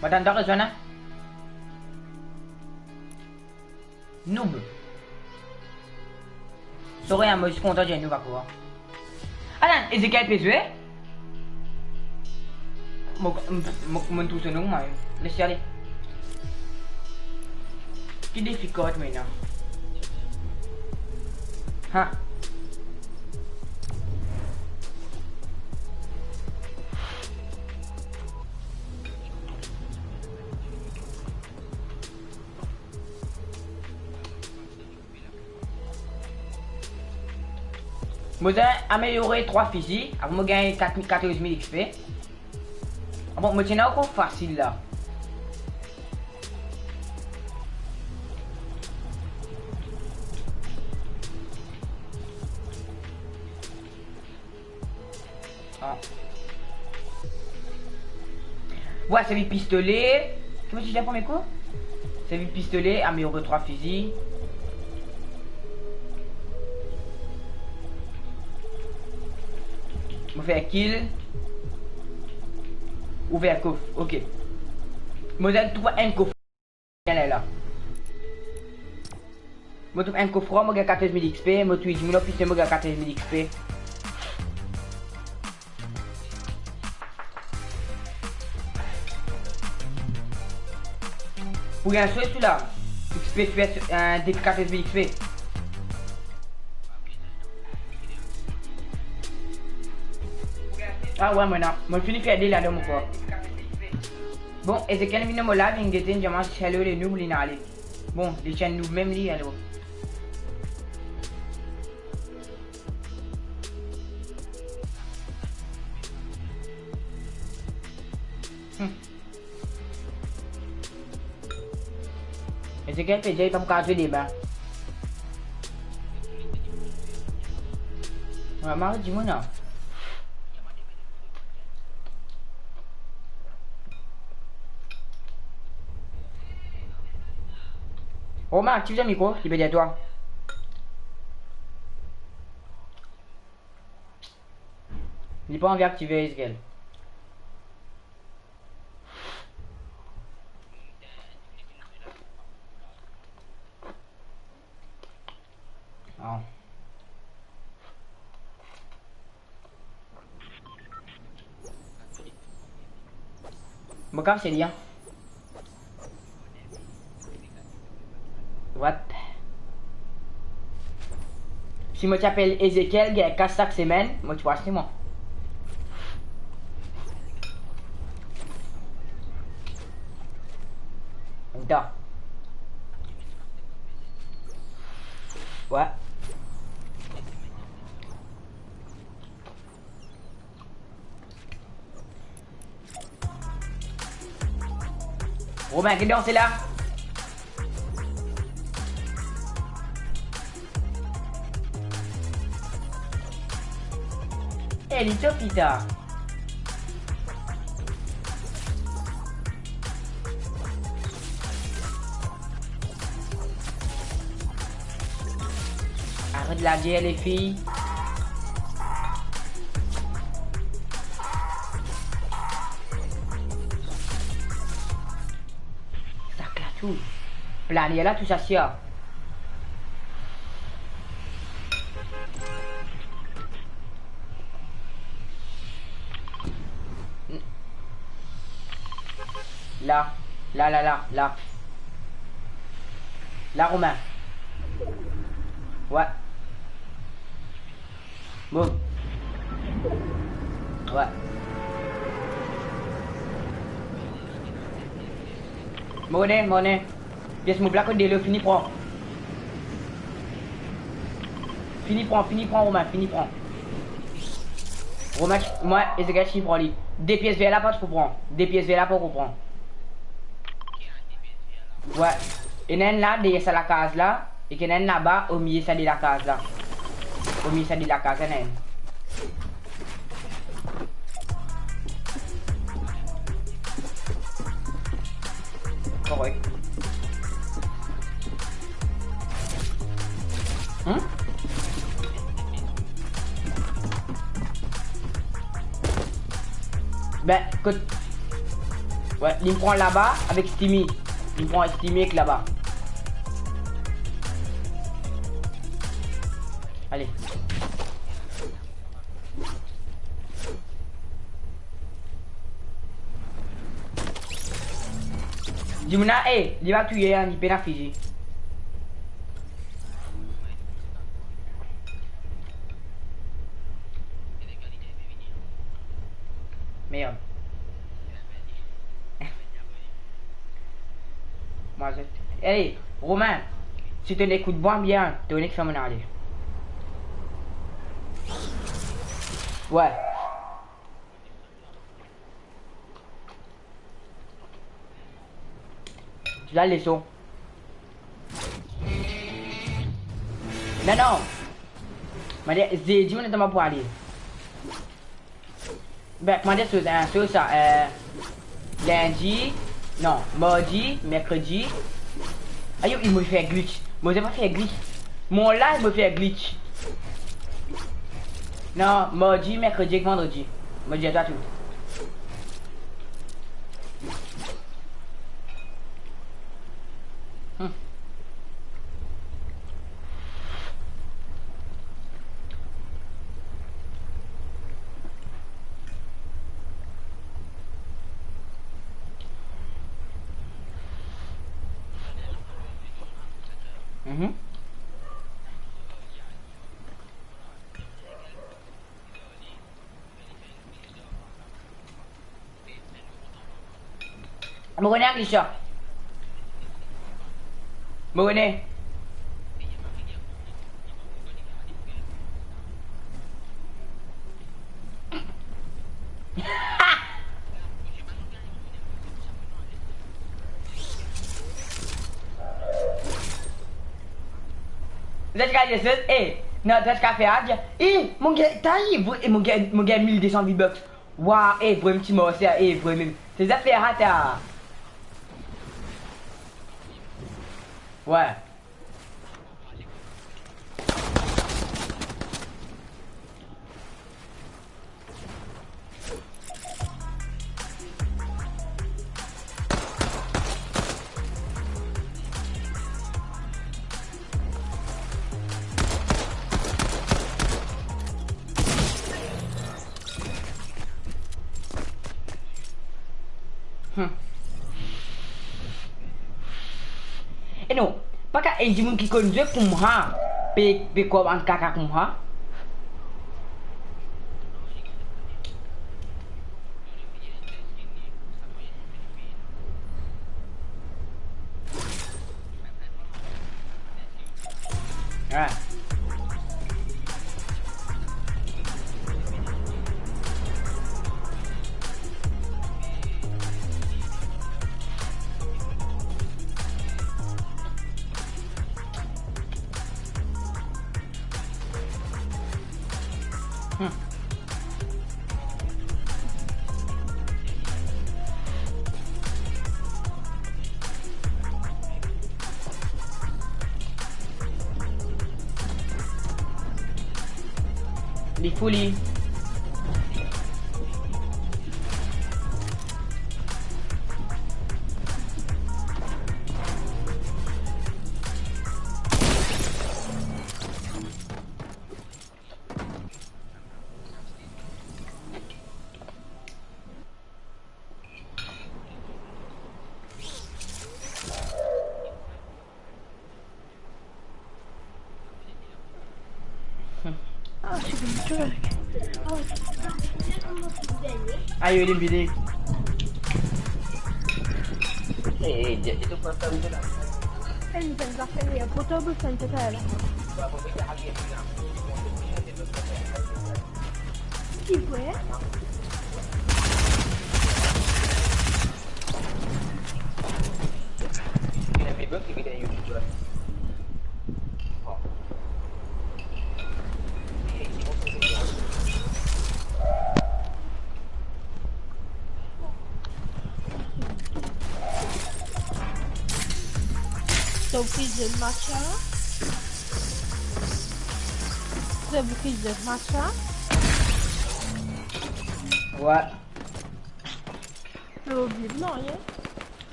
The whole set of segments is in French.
Matanda ke sana? Noob. Sore yang mau sekontar je noob aku. Anan, Ezekiel PSV? Mau mentu senung mai. Laisse aller. Qui difficult maintenant? Ha. Moi j'ai amélioré 3 physiques, après moi gagné 14 000 XP. Ah bon, moi tiens encore facile là. Ah. Ouais, c'est le pistolet. Comment tu dis le premier coup? C'est le pistolet, amélioré 3 fusils. Je fais un kill. Ouvert coffre, ok. Modèle trouve un coffre. Elle est là. Je trouve un coffre, je gagne 14 000 XP. Je trouve 10 000 pistes, je gagne 14 000 XP. Pour gagner un tout là. XP, tu es un défi 14 000 XP. Ah ouais, maintenant, je finis de faire des là de mon corps. Bon, et c'est quel minimum là, il y a un diamant chaleur les nouveaux linales. Bon, les chaînes nous même li alors. Et c'est quel PJ comme carte de débat. Ouais, Marie, dis-moi non. Romain, active le micro, il peut dire toi. Il n'est pas envie d'activer Israël. Ah. Bon, quand c'est bien. What? Si moi t'appelle Ezekiel, il y a 4 semaines, moi tu vois c'est moi. Da. Ouais. Romain, qu'est-ce que c'est là? Eh, les top, pita. Arrête de la dire, les filles. Ça claque tout. Planer là, tout ça, c'est ça. Là, là. Là, Romain. Ouais. Bon. Ouais. Monnaie. Pièce mon black de fini prend. Fini prend, Romain, Romain, moi, Ezekiel, je prends lui. Des pièces vers là, pas de comprendre. Des pièces vers là, pas comprendre. Ouais. Et nan là, derrière ça la case là. Et que nan là-bas, au milieu ça de la case là. Au milieu ça de la case, nan. Correct. Ben, écoute. Ouais, il me prend là-bas avec Steamy. Il me prend Steamy avec là-bas. Allez. Dis-moi, hey, il va tuer un IP na Fiji. Merde. Moi, je... Hey, Romain, si tu n'écoutes bien, tu n'es que mon aller. Ouais. Tu l'as les sons. Non, non. Mais j'ai dit, on est dans ma poêle. Ben, comment dire ça, lundi, non, mardi, mercredi. Aïe, il me fait glitch. Moi, j'ai pas fait glitch. Mon live me fait glitch. Non, mardi, mercredi, vendredi. Mardi à toi tout. Me connais Anglisha. Me connais. Let's go, yes, eh, non, let's go faire adia. Eh, mon gars, t'as eu, mon gars, 1200 V-Bucks. Waouh, eh, pour un petit mot, c'est, eh, pour même. C'est affaires à ta. Ouais. Eh non, pas qu'à un monde qui conduit pour moi, pe quoi en caca pour moi. Ouais. Les folies. Ayo limpide. Itu foto itu lah. انزل داخلية فوتوبوس انت تابع كيف وين؟ Ini video di video YouTube. T'as pris de matcha? T'as pris de matcha? Ouais. oublié, non, rien.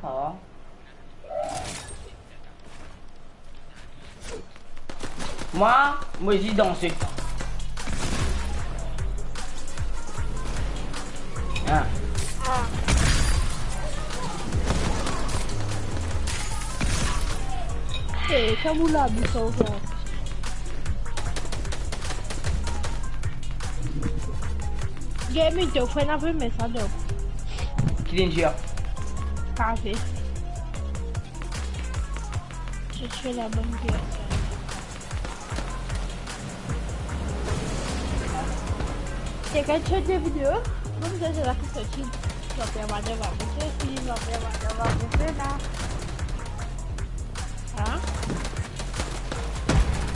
Oh. Moi, j'y danse. Hein. Ah. Eh, kamu lah bisa orang. Gaming tu, foi na primeira, deu. Qui vient de dire? Café. Je fais la bonne pièce. C'est quand tu fais des vidéos, comme ça, c'est la question qui va faire des vacances, qui va faire des vacances là. Hein?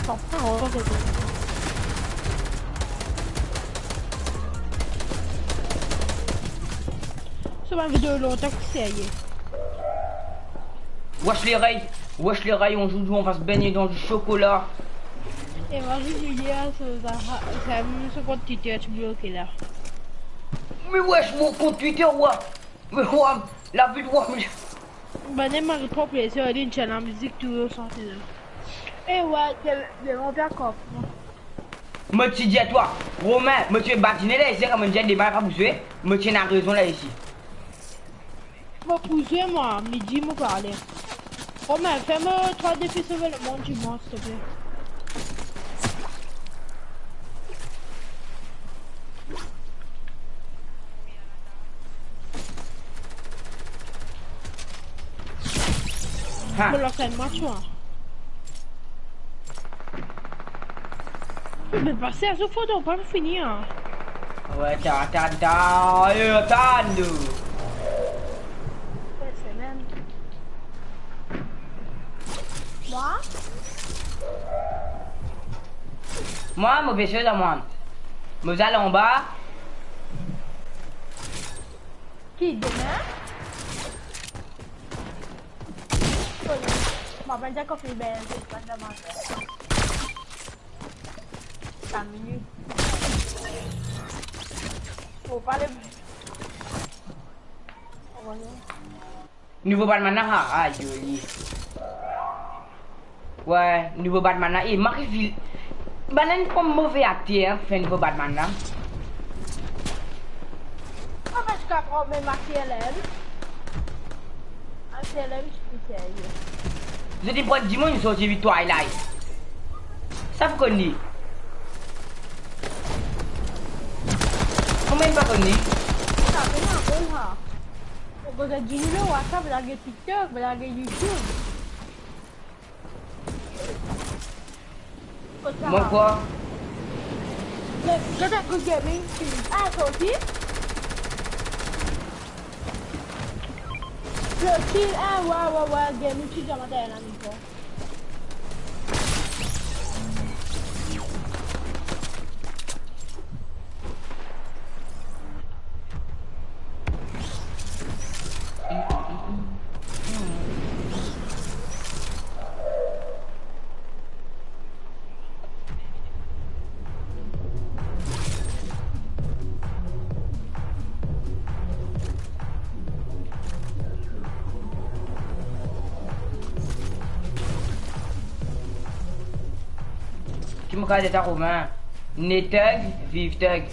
T'en prends encore des trucs. C'est ma vidéo longtemps que c'est ailleurs. Wesh les rails, on joue, on va se baigner dans du chocolat. Et moi, je suis dit, c'est un compte Twitter, tu bloqué là. Mais wesh, mon compte Twitter, ouais. Mais ouais, la vie de ouais, mais... Bah, n'est pas trop plaisir, elle dit la musique toujours sortie là. Et ouais, c'est mon père coffre. Moi, tu dis à toi, Romain, moi, tu es bâtiné là, ici, comme on dit, des balles à bousser. Moi, tu as raison là, ici. Moi, pousser, moi, midi, me parler. Romain, fais-moi 3 défis sauver le monde du monde, s'il te plaît. Hein. Je leur fais le match, moi. Mais passer à ce photo, pas le finir. Ouais, attends. C'est même. Moi? Moi, chose à moi. Moi, allons en bas. Qui, demain? Bon, ben, déjà qu'on fait bien, c'est pas de demander. 5 minutes. Faut pas les... Nouveau Batman là, ah, joli. Ouais, nouveau Batman là. Et Marie-Ville. Banane comme mauvais acteur, fait nouveau Batman là. Ah, parce qu'à prendre mes CLM. Un CLM, je suis sérieux. Je dis pour dimanche, ils sont vu Twilight. Ça vous connaissez? Comment il pas connu? Ça fait un peu là. Vous avez dit le WhatsApp, vous avez TikTok, vous avez YouTube. Moi quoi? Le truc gaming, ah, toi aussi? Le kill, ah, ouais, gaming, tu dois m'aider là, Nico. Tu me regardes ta Romain. Né thug, vive thug.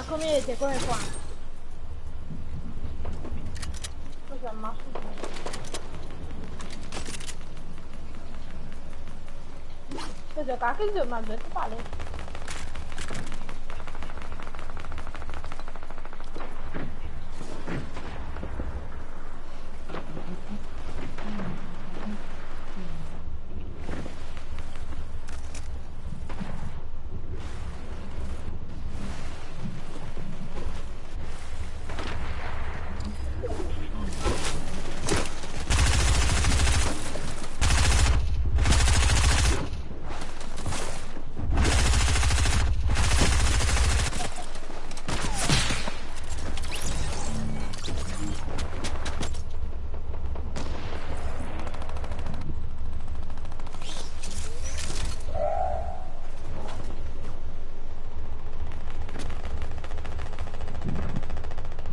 Combien était combien de points? Ça marche. C'est de quoi que je demande de te parler.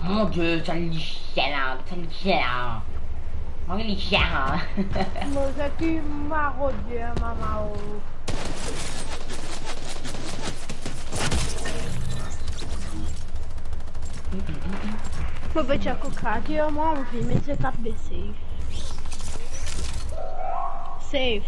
Mon Dieu, ça lui chien là, ça lui chien là. Mon lui chien là. Moi, c'est qui m'a rodé, maman. Faut pas checker au craquer, moi, on fait mettre cette tape de save. Save.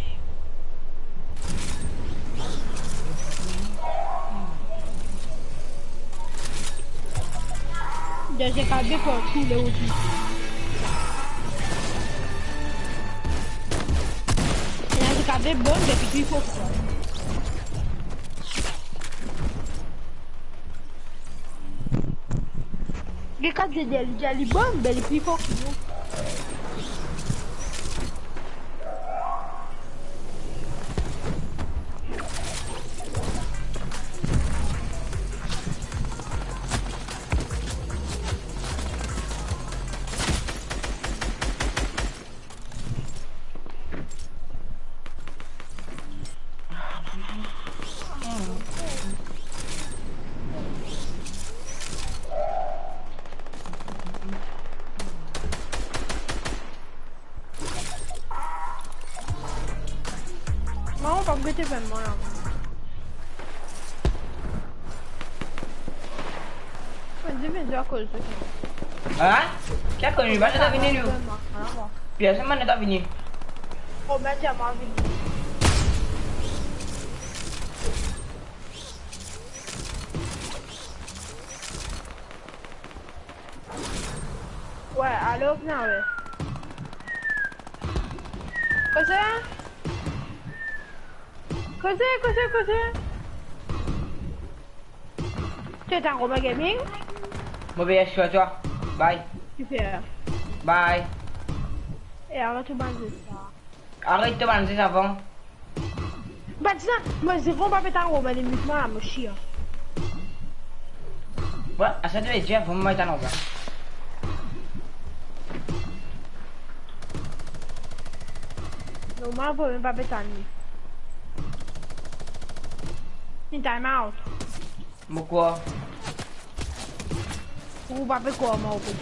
Deuxième cabé pour tous les outils. Et là, j'ai cabé bon depuis qu'il faut faire. Les quatre j'ai les bombes, mais les plus forts qui vont. Non, pas que t'es vraiment là. Dis-moi à cause de ça. Hein? Qu'est-ce que tu vas te venir nous? Personne ne t'a venu. Oh, mais tiens, ma vie. Ouais, allô, non, ouais. Quoi ça? Quoi ça? Tu es en Roma Gaming? Mauvais choix, toi. Bye. Super. Bye. Et arrête de manger ça. Arrête de manger avant. Bah, tiens, moi, je ne pas mettre en Roma, les musulmans, là, mon chien. Ouais, à ça devait dire, vous me mettez en envers. Normal, vous ne pas mettre en nuit. Une time out. Pourquoi? Vous pas faire quoi, moi, au bout.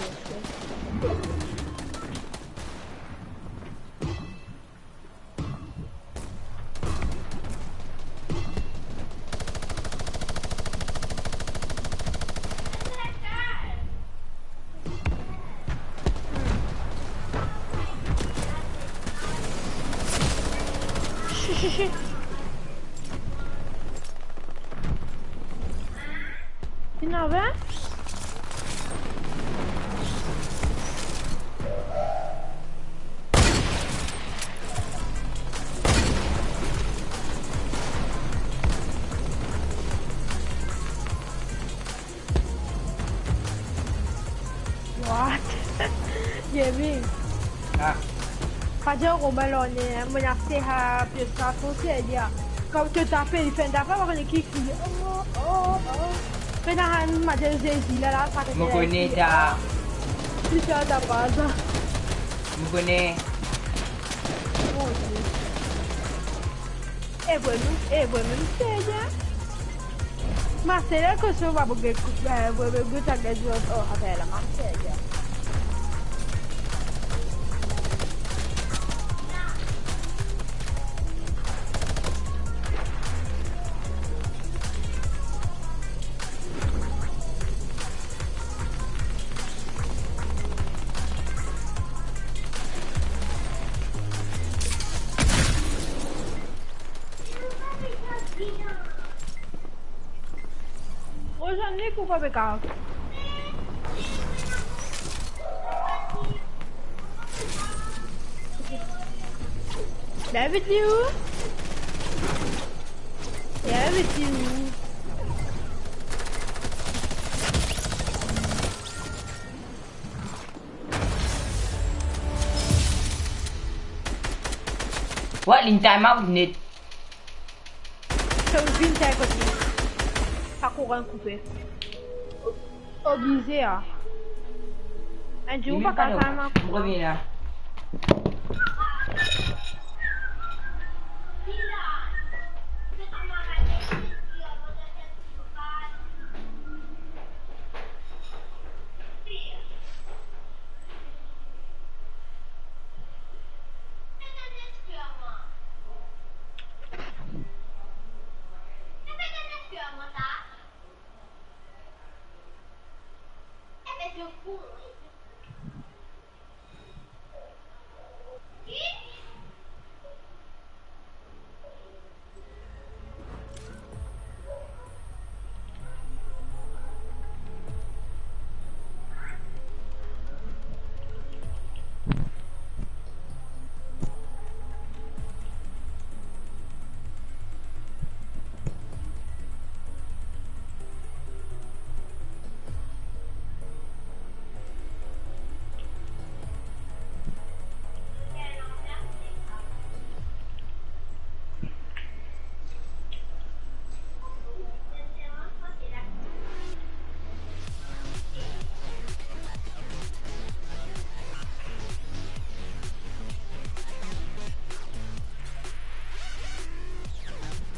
Chut. Tu n'en veux? What? Jamie. Ah. Fajar Romalone, mon after ha pesta fosse dia. Quand tu tapes, il fait d'abord avoir une kick. Oh. Pena han majel zezi là ça Je connais ta. Tu sais ta base. Je connais. Bueno, seja. Mas será que eu sou uma bugue guta gajo oh havela mas seja. Hoje eu nem vou pegar. David you. What in time out net? Então vim até aqui. Tá correndo com o obligé à. Un jour, pas qu'à faire ma Je reviens là.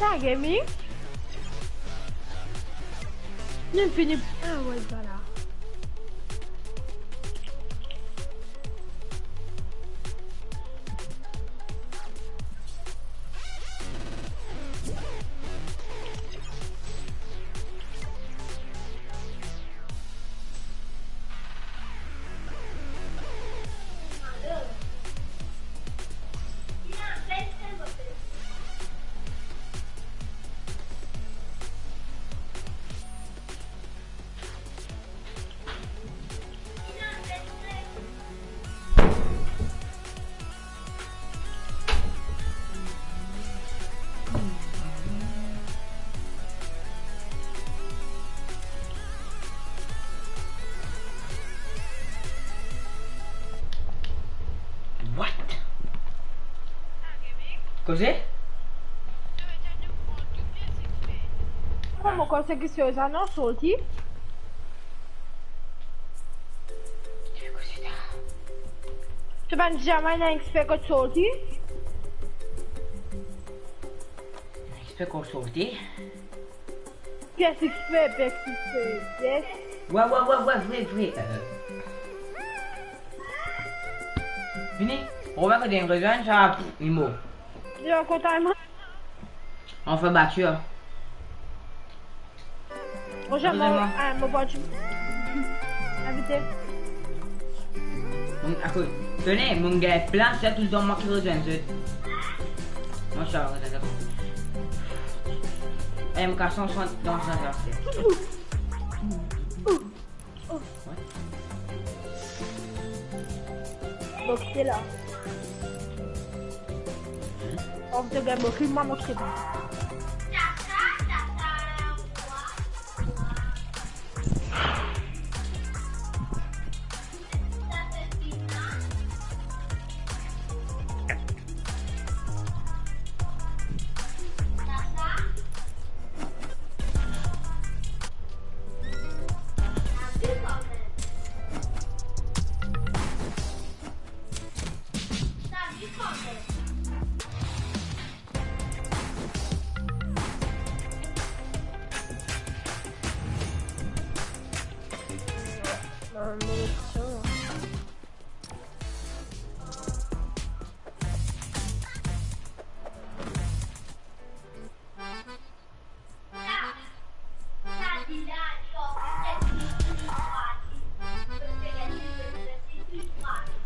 Ça, gaming? Il finit. Ah ouais, voilà. What? Cos'è? Come cose che si usano soldi? Che cos'è? Tu mangiamo in XP con soldi? XP con sorti? PSXP, yes. Ouais, vrai. Fini? Romain, quand t'as une rejoint, ça va une mot. Io contamment. On fait batture. Hoje mo pode. Invité. Tenez, mon gars, plein, c'est tout le temps moi qui rejoins. Moi, je suis à rejoindre. MK160 dans un verset. Donc c'est là. On te gagne beaucoup, moi mon truc.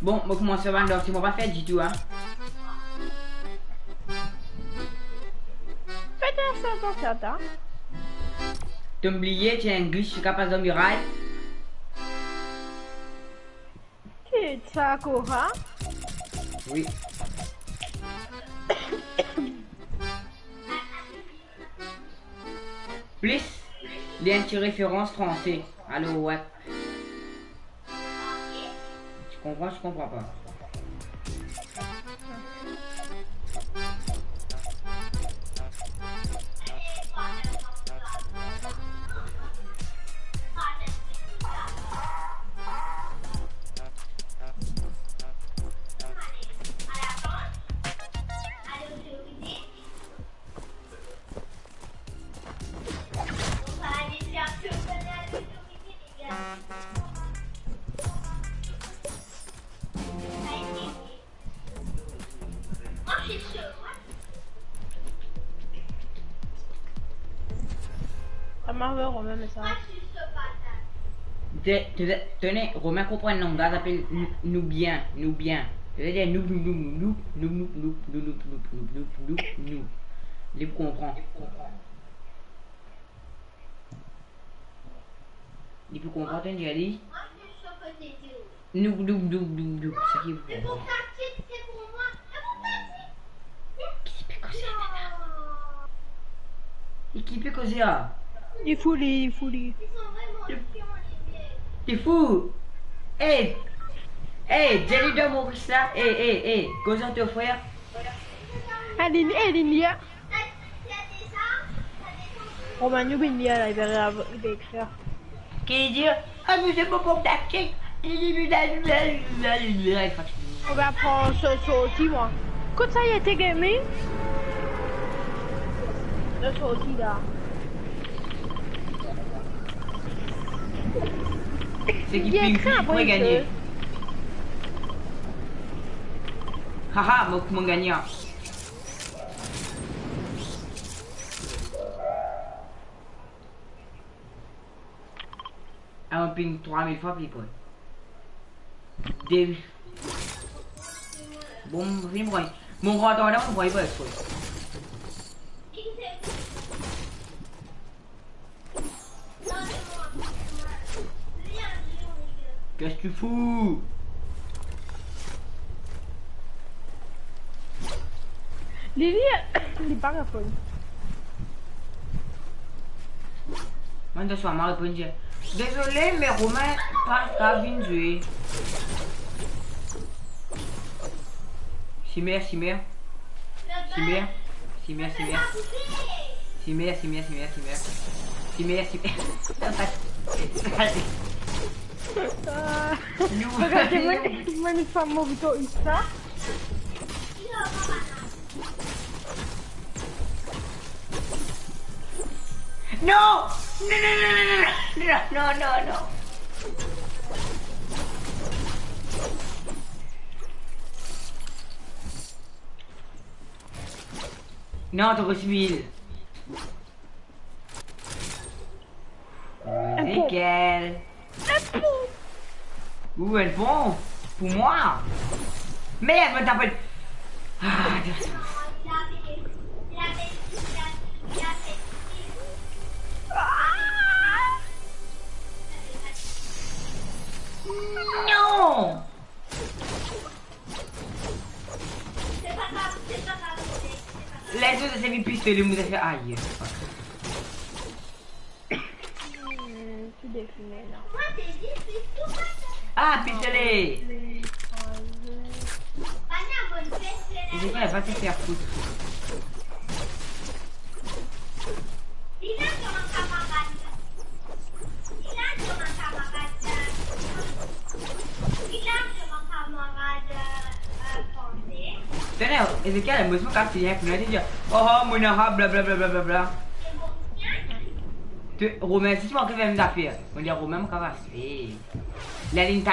Bon, moi commencer à vendre, si moi pas faire du tout, hein. Faites un certain. T'as oublié, tu as un glitch, je suis capable de muraille. Tu vas courir? Oui. Plus, lien de référence français. Allô, ouais. Je comprends pas. Ça m'arrive au même ça. Tenez, Romain comprend un langage appelle Noubien. C'est-à-dire nous. Il comprend. Il peut comprendre, tu as dit? Nous. C'est qui vous? C'est pour ta petite, c'est pour moi. C'est pour ta petite. Qui peut causer? Et qui peut causer là? Il faut les. Ils sont vraiment chiants, les vieilles. T'es fou? Hey, Jelly de Maurice là. Hey, cause ton frère. Elle est là. T'as des armes? On va nous bénir là, il va écrire. Qui dit ah mais c'est pas pour tactique. On va prendre ce sorti, moi. Quand ça y était gamé, le sorti là. C'est qui Il y a peut écrit après gagner. que- Haha, mon gagnant. Un ping 3000 fois plus quoi. Des... Bon, film quoi. Mon grand temps là, on voit pas quoi. Qu'est-ce que tu fous? Lily, il est pas répondu. Moi, je suis à ma réponse. Désolé, mais Romain, pas grave, une jouer. Chimère. Regardez-moi une femme mobile ça. Non. Non, t'as reçu 1000. Nickel. Où elles vont? Pour moi? Merde, me t'appelle. Ah, non! Les autres, c'est mes pistolets, vous avez fait aïe. Tu définis là. Moi, t'es dit, c'est tout ça. Ah, pistolet! Panya, bonne fête, c'est Les gars, elle va te faire foutre. Dis-là sur un camarade. Tenez, Ezekiel, elle me dit qu'elle s'est dit, elle dit, oh, mon aha, blablabla. Romain, si tu m'as fait d'affaires, on dit Romain, on va se faire. Les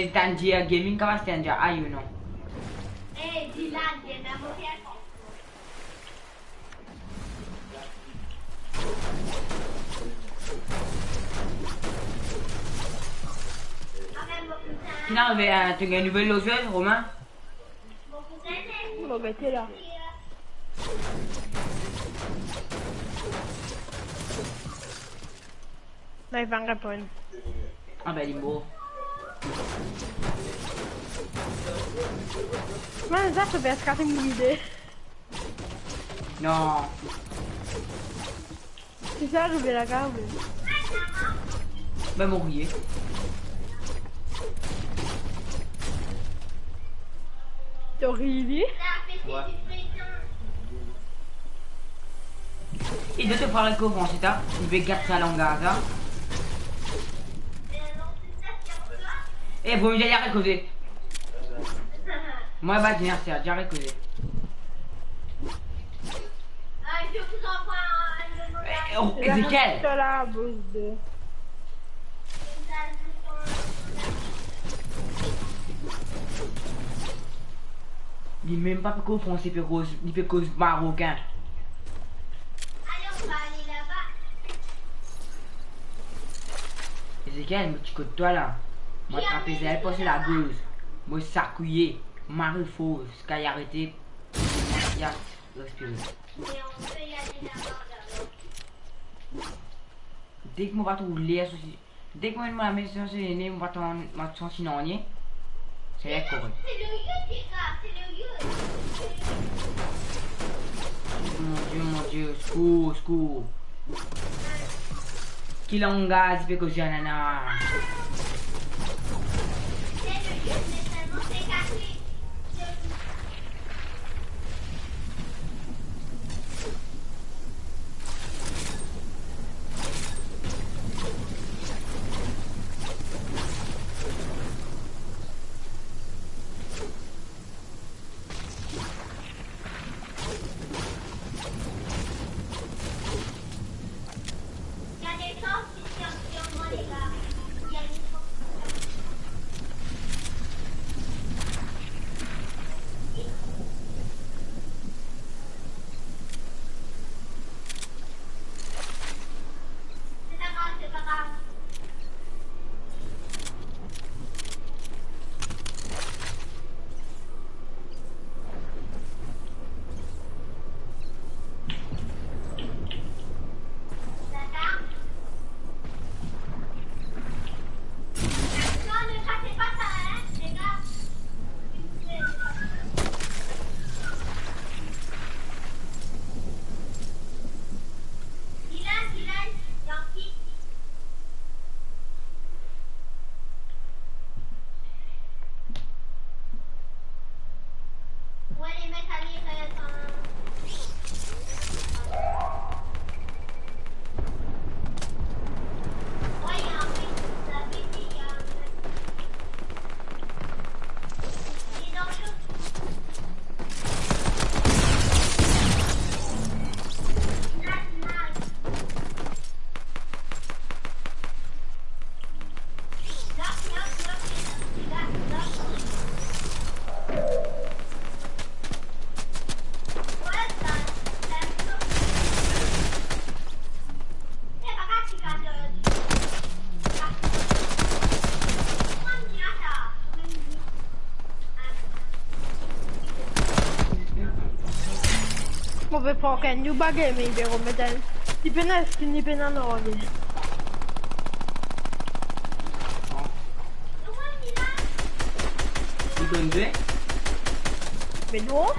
Tangier Gaming, on va se faire, ah, you know. Eh, Dylan, viens d'avoir fait Tu n'as pas une nouvelle logeuse, Romain? Bon, ben, t'es là. Non, il va me répondre. Ah, ben, il est mort. Mais ça, je vais escaper mon idée. Non. C'est ça, je vais la garder. Ben, mourir. T'as ri? Ouais. Il doit te parler le coffre, c'est ça? Il veut garder sa langue à ça. Eh, vous me dites, arrête de causer. Moi, va dire, c'est arrête de causer. Je vous envoie un Ezekiel! C'est la bouse de... Il n'est même pas qu'au français, il peut cause marocain. Allez, on va aller là-bas. Ken, mais tu côté toi là. Moi, attraper elle, passer la gueuse. Moi, sacouiller. Marie faux, Sky arrêté. Moi, respirer. Mais on peut y aller d'abord, d'abord. Dès que moi, trouver l'air aussi. Dès que moi, je me mets sur ce nez, moi, je sens sinon, c'est correct. C'est le youth, les gars, c'est le youth. Mon Dieu, secours. Qu'il en gaz, fait que j'ai un nana. C'est le youth, mais seulement c'est caché. Il y a des gens qui tirent sur moi, les gars. Il y a une chose. C'est pas grave, c'est pas grave. D'accord? Non, ne cassez pas ça, hein, les gars. Dylan, gentil. Ouais, les mécaniques, ouais, il y a un mec, la bêtise, il y a un mec. Il est dans le jeu. Muove poco, è new bug e mi devo mettere. Dipende da noi. Tu donnes deux? Vedo?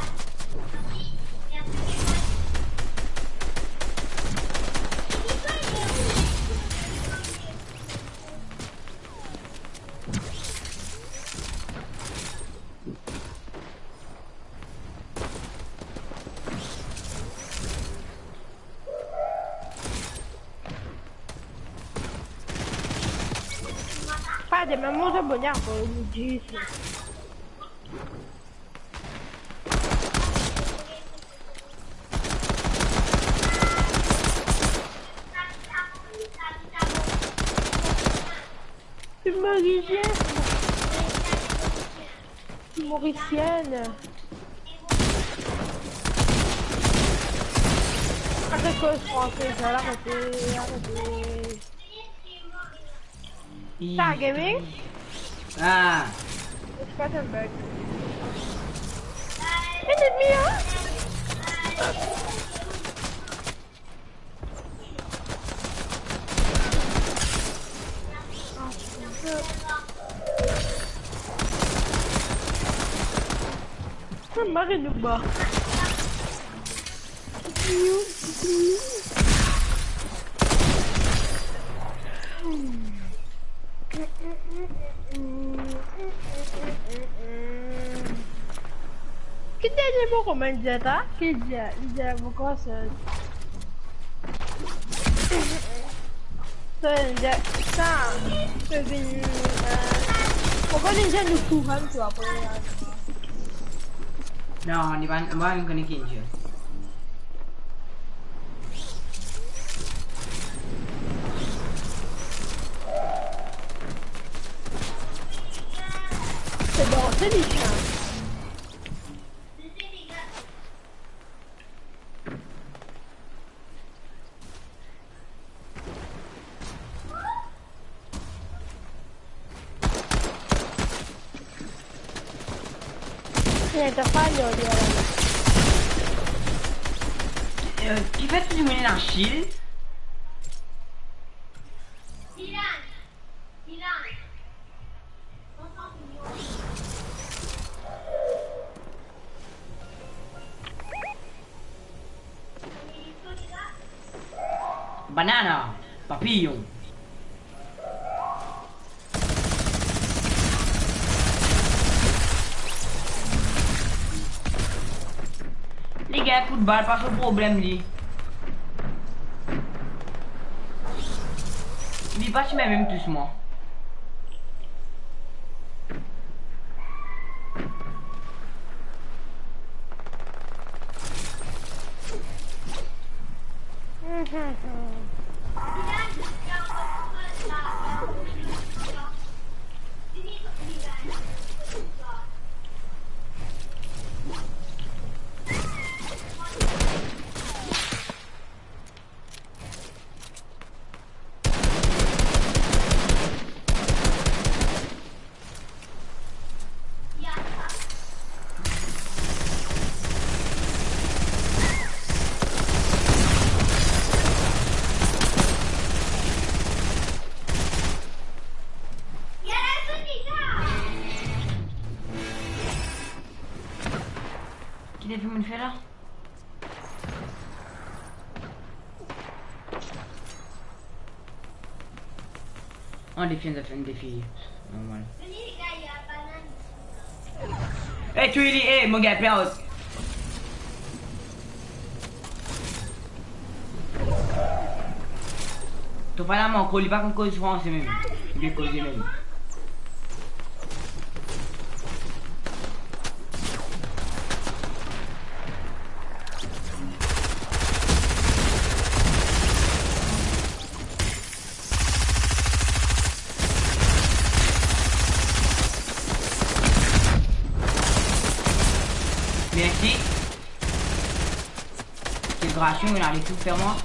Padre, ma molto abboniato, mi dici. Mauricienne. Arrête que je français, je vais l'arrêter. Ça, gaming? Ah, C'est pas un bug. Un ennemi, hein? Marie nous bat. Che dice poco mangiata? Che dice poco se... Sta... Poco dice di fugan tua poi. non, ne va con i kinji. Se do 16 anni. Niente, fallo dia. Qui fait tout le monde en shield? Dylan, Dylan, on s'en fout. Banana, papillon. Les gars, coup de balle, pas de problème, lui. Il pas tu même tous moi. Qui a vu mon fait là? Oh, les filles, on a fait une défi. Normal. Hey, tu es hey, mon gars, plein haute. Tu pas là, mon colis, pas qu'on cause français même. Il est causé même. Merci. Quelle ration, il allait tout faire moi.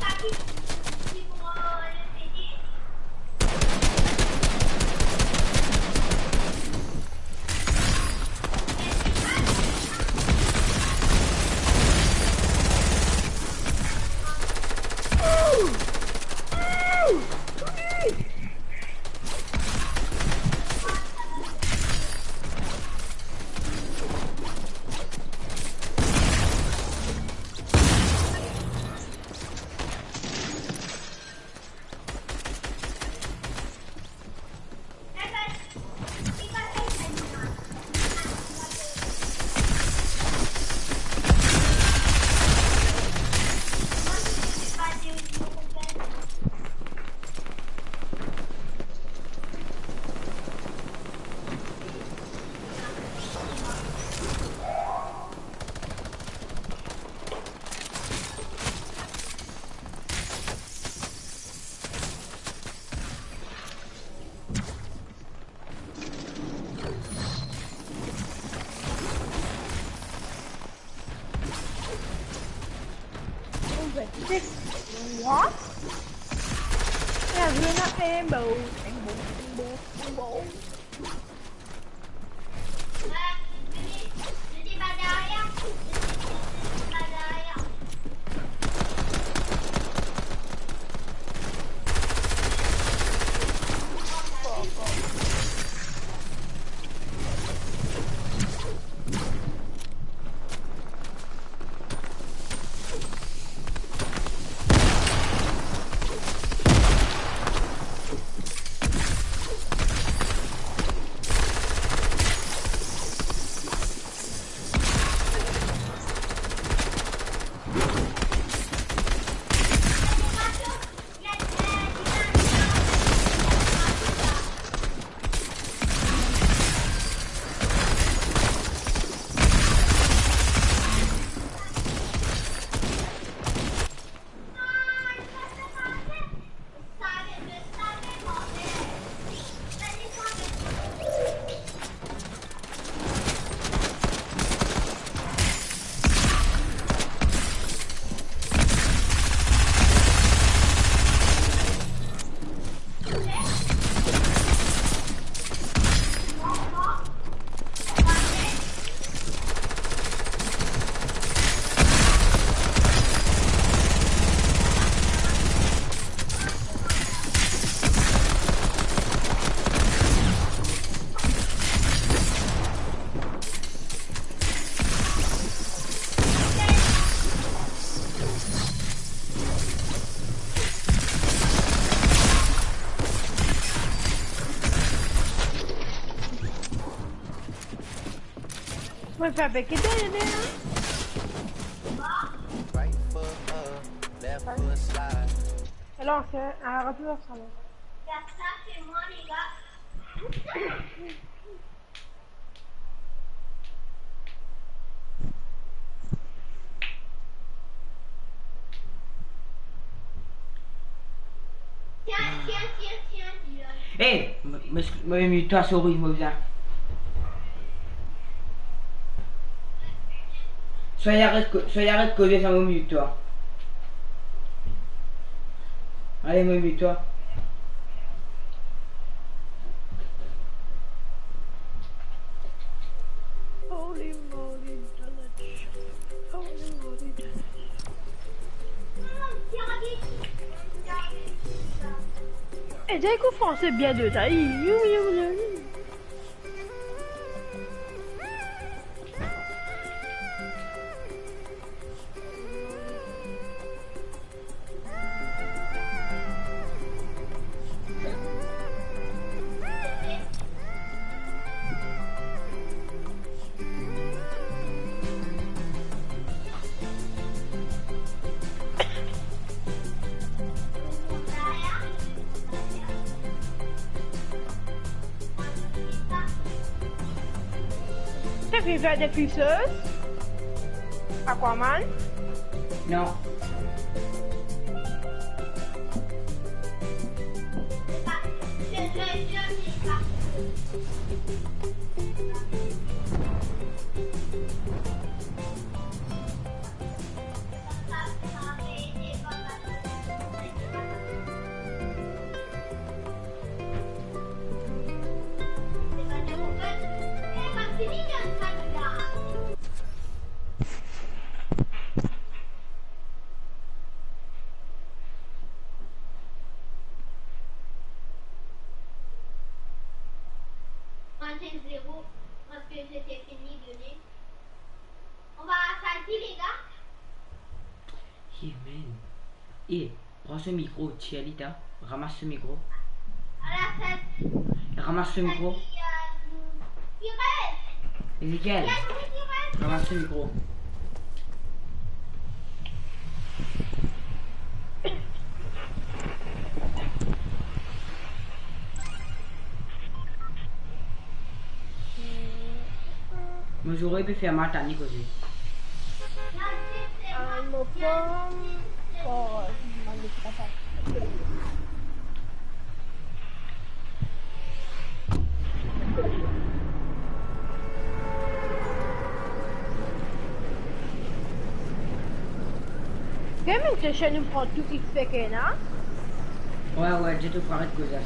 What? Yeah, we're not rainbow. Rainbow. Ouais, fais avec qui t'es aidé, hein? Right foot up, left foot slide. Alors, c'est un rappeur, ça va. Il y a ça chez moi, les gars. Tiens, Dylan. Hé, mets-toi sur rouge, moi, viens. Soyez arrête de causer, ça me toi. Allez, me toi. Holy moly, donut. Holy moly, donut. Eh, j'ai écouté français bien de ça. T'as fait faire des fixeuses? Aquaman? Non. C'est 0 parce que j'étais fini de lire. On va à Santi, les gars. Yeah, man. Hé, prends ce micro, Tialita. Ramasse ce micro. À la fête. Ramasse ce micro. Ezekiel, ramasse ce micro. Moi j'aurais pu faire ma tanique aussi. Game Station nous prend tout X fait là. Ouais, j'ai tout arrêté de causer à ce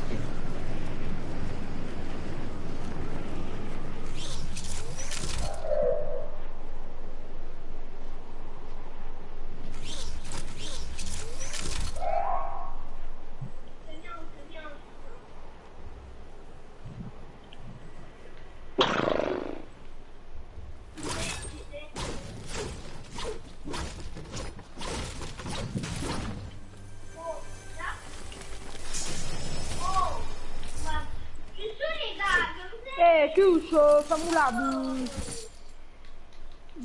Eh, chiuso, fammi la bu.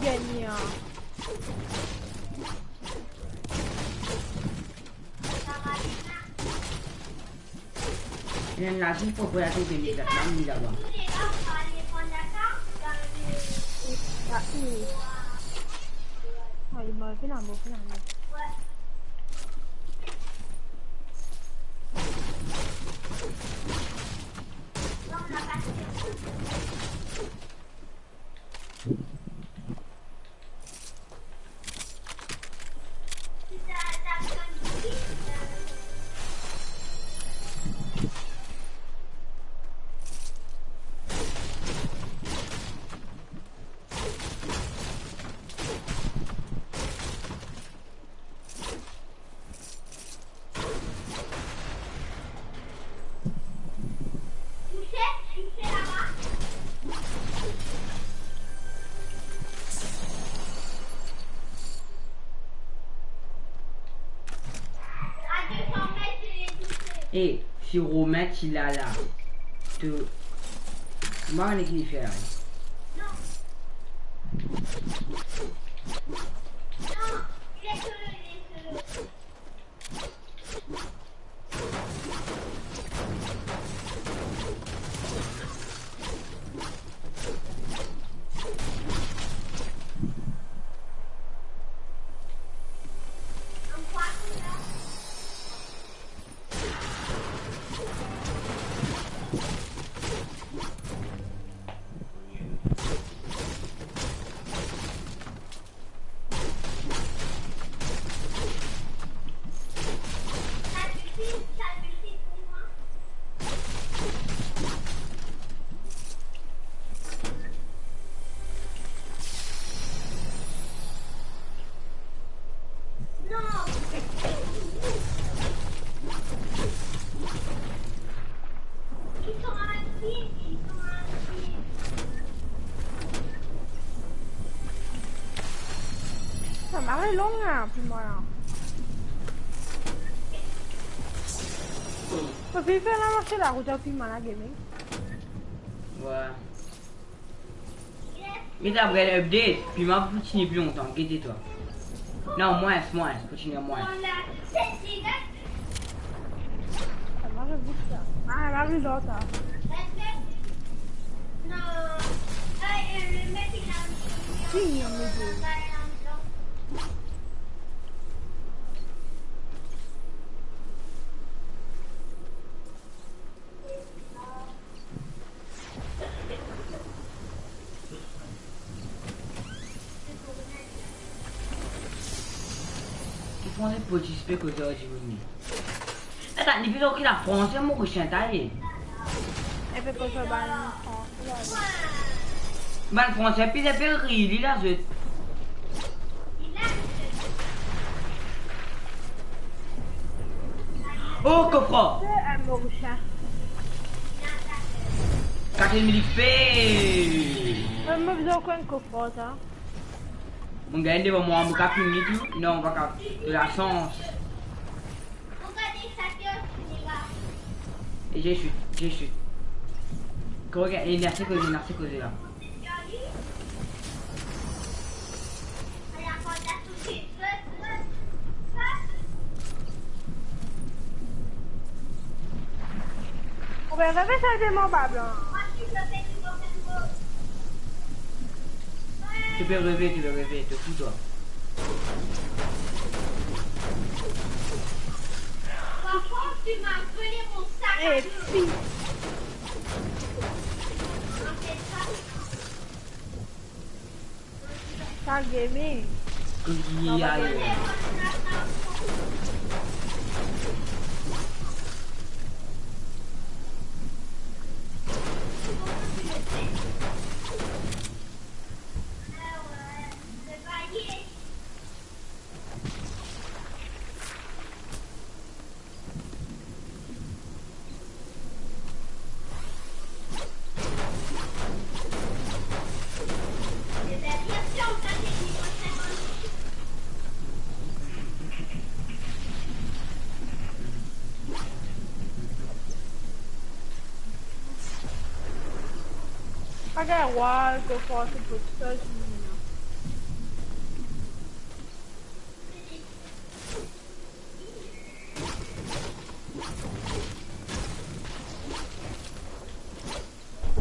Genia. Il y a une nation pour pouvoir tout gagner là-bas. Les gars, on va aller prendre la carte dans le... Ah, oui. Ah, il m'a fait l'amour, Ouais. Non, on l'a pas fait. T'as besoin de qui? Touché là-bas. À 200 mètres, je l'ai touché. Et si Romain il a là, moi on est qui fait là. Non, il est solo, il est solo. Un quarto là. Ça suffit pour moi. Non. Ils sont assis, ils sont assis. Ça m'arrête long, hein, plus moi, là. Faut faire la marche la route à film à la gaming. Ouais. Mais après l'update, puis m'a continué plus longtemps, guettez-toi. Non, moins, continue moins. On l'a. C'est là. Ça m'arrête vite, ça. Ah, elle arrive là, ça. Non. Le mec il a Si, il y a un métier. Ils font des petits specs aux heures du monde. Attends, depuis qu'il a français, mon cochon taillé. Elle fait pas ça, bah, non. Bah, le français, puis il fait rire, il a zut. Oh, coffre! C'est un mauricien. 4000 XP! Elle me faisait aucun coffre, ça. Mon gars, il va moi, on va finir tout. Non, on va de la chance. Regardez sa gueule, il est là. Et j'ai chute. Regarde, il est assez causé là. On va rêver ça de mon bas blanc. Tu peux rêver, te fous toi. Par contre, tu m'as volé mon sac à Et dos. puis, ça gaming. Il y a Regarde, ouais, que faut c'est pour ça,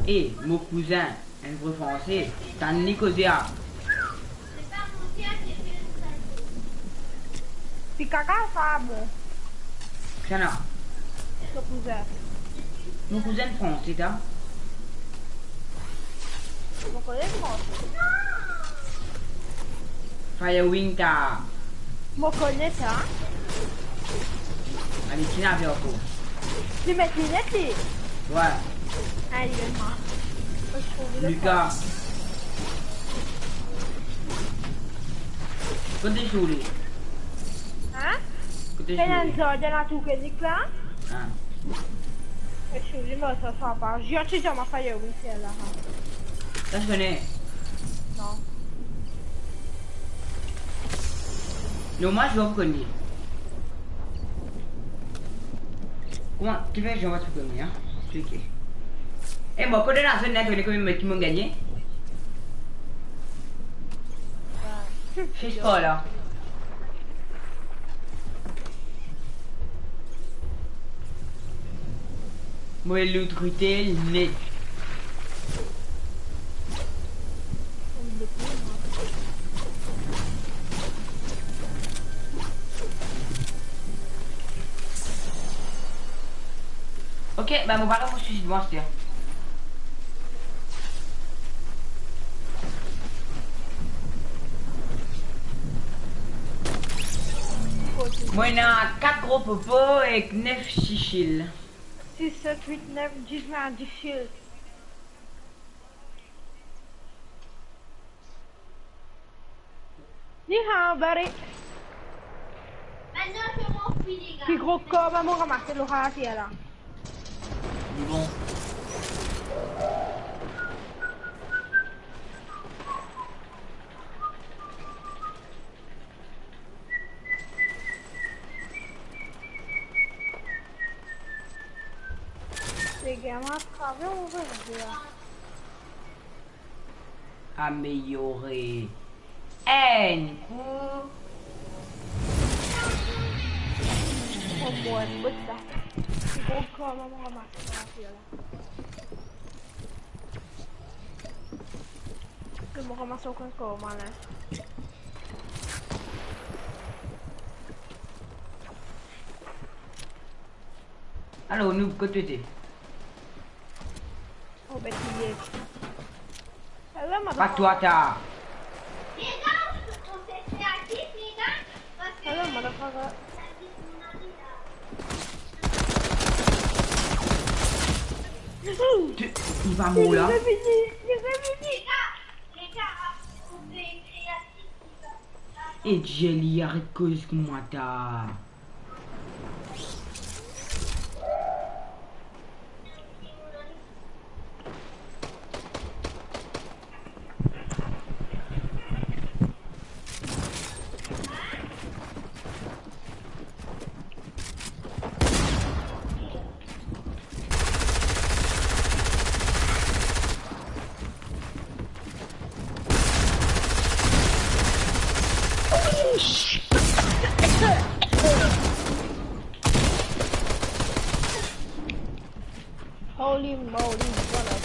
Et mon cousin, un vrai français, t'as un Nicosia. Puis caca, ça, bon. Tiens là, Le cousin. mon cousin français, t'as. Vous connaissez français? Firewing, t'as. Vous connaissez ça? Allez, tu n'as pas encore. Tu mets tes lunettes? Ouais, Allez, viens-moi. Je trouve le Lucas. Côté chouli. Hein? Côté C'est un chouli. zone dans la tour que dit là? Hein. Je suis obligé de me faire pas. J'ai entendu ma faille oui, c'est là. Ça, je connais. Non. Non, moi, je vais vous connaître. Comment tu fais, je vais te connaître, hein? Expliquez. Et moi, quand on a la zone, tu connais combien de m'ont gagné? Je sais pas là. Moi l'autre retail net. Ok, bah mon parent, moi je suis devant, c'est. Moi, il y a 4 gros popos et 9 chichils. 6, 7, 8, 9, 10, 20, 10 shields. Ni hao, Barry. Maintenant, je m'enfuis, les gars. Puis gros corps, maman ramasser le raté là. Bon. Les gamins travaillent, on va dire. Améliorer. Un coup. Oh boy, what's that? Puis gros corps, maman ramasser le raté là. Je me ramasse aucun corps, malin. Alors, nous, côté t'es. Oh, ben, tu y es. Hello, Pas motherfucker. toi, t'as. Les gars, on s'est fait actif, les gars. Parce que Hello, motherfucker. ça dit mon ami là. Il va mourir là. J'ai fini. Les gars, on fait créatif, tout ça. Et Jelly, arrête cause que moi t'as. Holy moly, what a...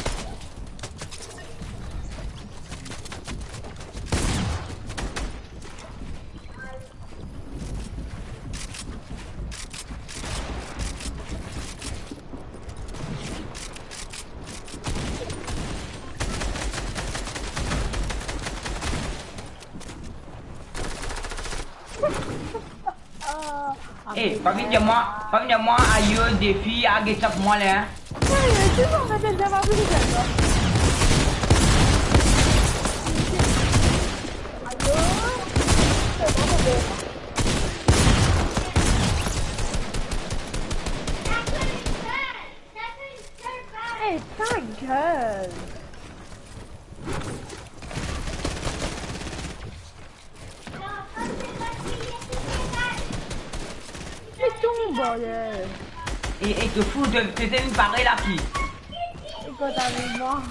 Eh, pas vite de moi, aïe, des filles, à guetter pour moi là. Tu m'en fais déjà ma vie, d'accord. Hey, ta gueule. C'est ton bordel. Et te fous de te faire une pareille là qui. Écoute, avec moi.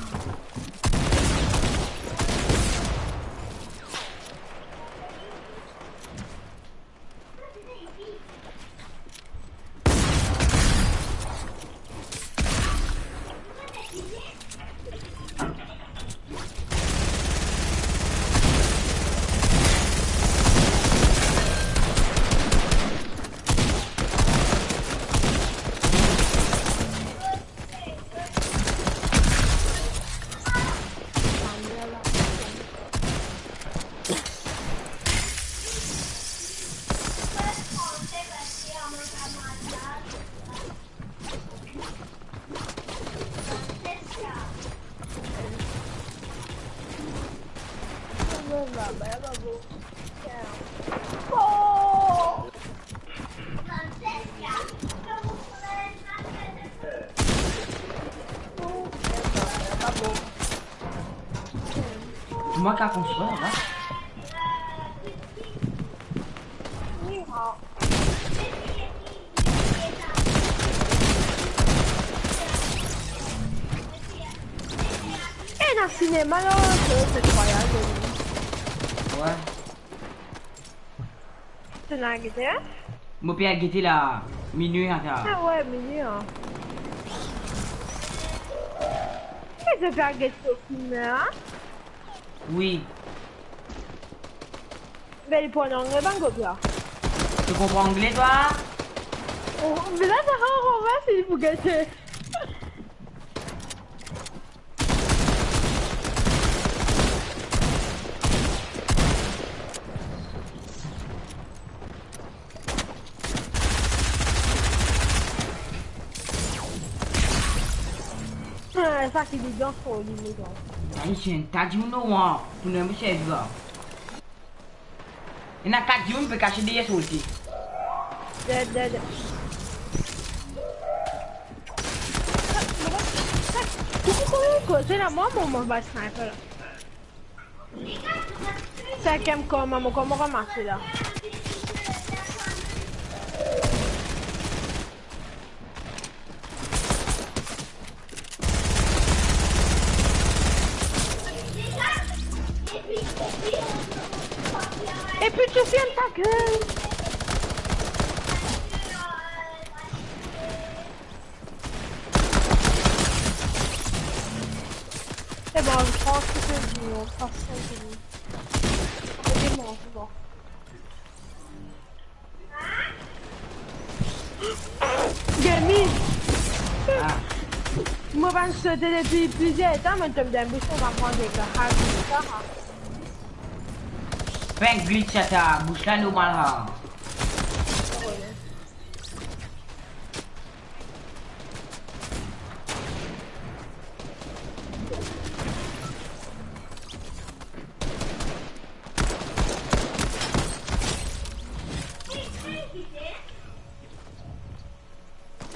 C'est moi qui a construit là. Et dans le cinéma, là, c'est incroyable. Ouais. tu n'as guetté, hein? Mon père a guetté là, minuit à tard. Ah ouais, mignon. Hein. Qu'est-ce que tu as guetté au film, hein? Oui. Mais il prend un anglais, ben, gobia. Tu comprends anglais, toi? Oh, mais là, ça rend un roman s'il faut guetter. Ça qui dit bien pour lui, les gars. Aí, gente, tá de um no one. Tu não me chega, ó. E na casa de um, porque a gente ia soltar. Dead. C'est la moi mon bas sniper là. C'est comme comment ramasser là. Et puis tu fermes ta gueule. C'est bon, je pense que c'est du on passe ça c'est bon, c'est bon. Gamine. Ah. Moi, je vais sauter depuis plusieurs temps, mais tu me donnes on va prendre des gars. Fais un glitch à ta bouche là, normal, hein.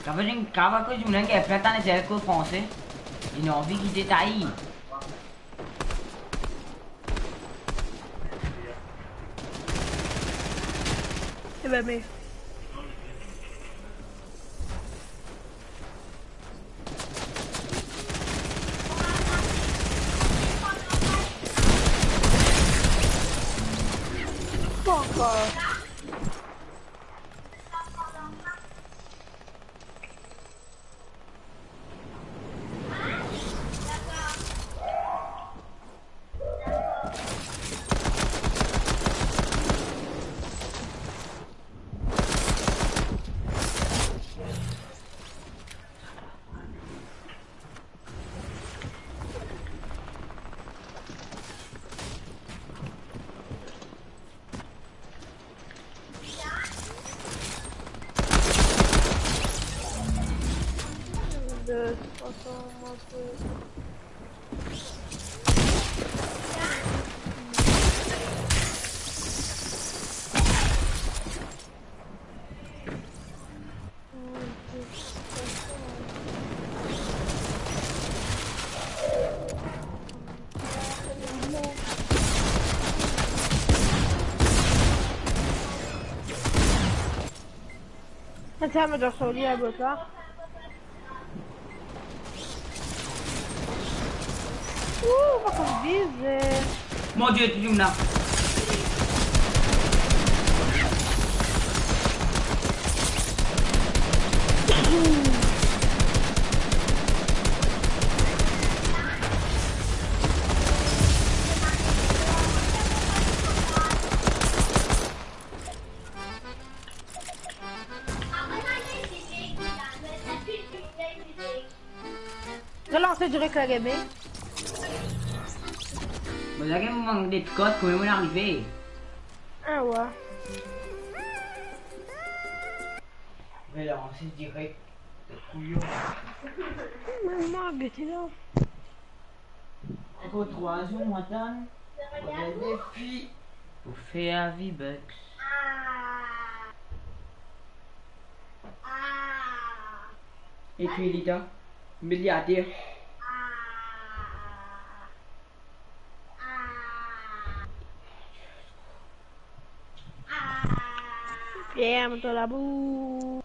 Quand je me dis que je suis en train français, il a envie qu'il détaille. Eh ben, mais. Pas encore. Siamo già soli a bota. Ma con vise. Mon Dieu, tu me là. Relancez direct la gaming. Vous avez manqué des codes comment on est arrivé. Ah ouais. Mais là, on s'est direct. Couillon. Maman, t'es là. Encore 3 jours, matin. On a des filles. Pour faire V-Bucks. Et puis, Lita, milliardaire. Ferme-toi la bouche.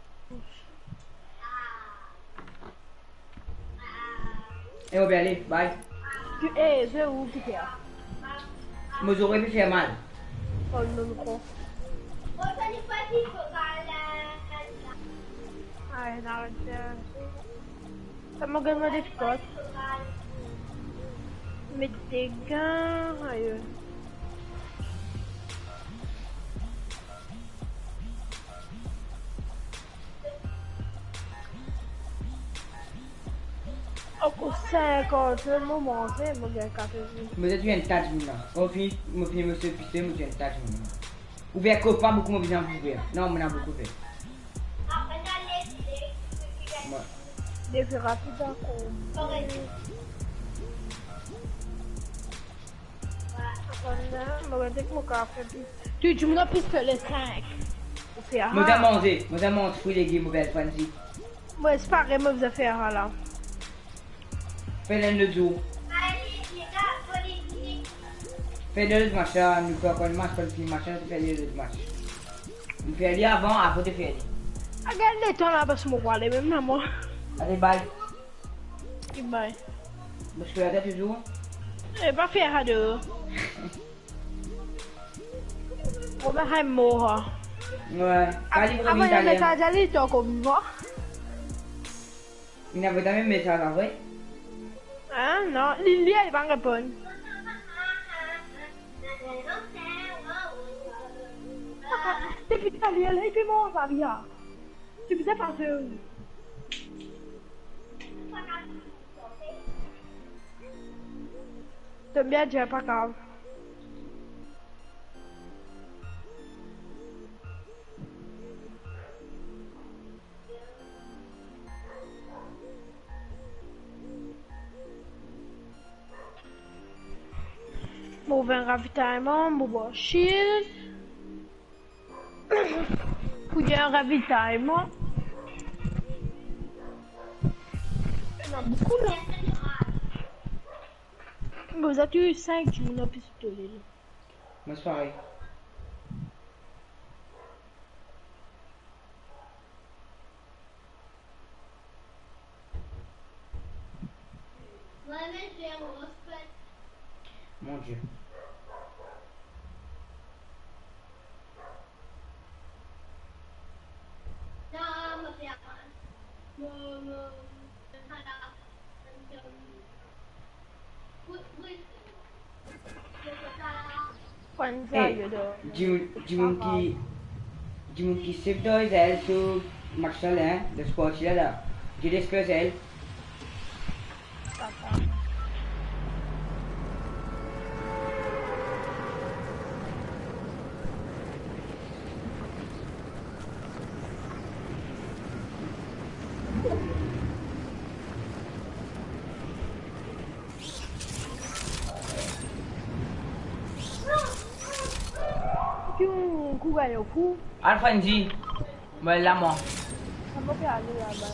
Et on va aller, bye. C'est où tu fais? Moi, j'aurais pu faire mal. Oh, le micro. Ai, naranja. Tá maganda de Scott. Metiga. Aí. Aku saya kau tu mau masak, mau gaya kafe. Mas eu viens de tarde, menina. Eu fiz meu serviço, eu viens de tarde, menina. O ver copain beaucoup, mais bien beaucoup ver. Non, mais beaucoup ver. Deve rápido aku. Agora, mau ganti mau kafe. Tu me n'as plus fait les 5. Moi j'ai mangé, fruits et légumes, mauvaise fancy. Moi, c'est pareil, moi, vous avez fait là. Fais le jour. Fais le machin, nous pouvons pas le match, pas le film machin, tu fais le match. Nous fais aller avant, après tu fais aller. Regarde toi là, parce que moi, les même là, moi. Allez, bye. Bye. Parce que la tête toujours. Eh, pas faire à deux. On va faire mort. Ouais. Allez, Ah, moi, il y a message à lui, toi, comme moi. Il n'avait pas même message en vrai. Hein, non, Lily, elle va répondre. Depuis que elle est fait mort, ça vient. C'est bizarre parce que... T'aimes bien dire pas grave. Mauvais ravitaillement, mauvais shield. Fouiller un ravitaillement. Il y en a beaucoup là. Vous avez eu 5 qui m'ont pistolet. Moi c'est pareil. Mon Dieu. Dis-moi qui sait deux ailes sur Marshall, hein, de sport là. J'ai des spurs ailes. Au coup. Alphanji, moi là moi. Ça va bien aller là-bas.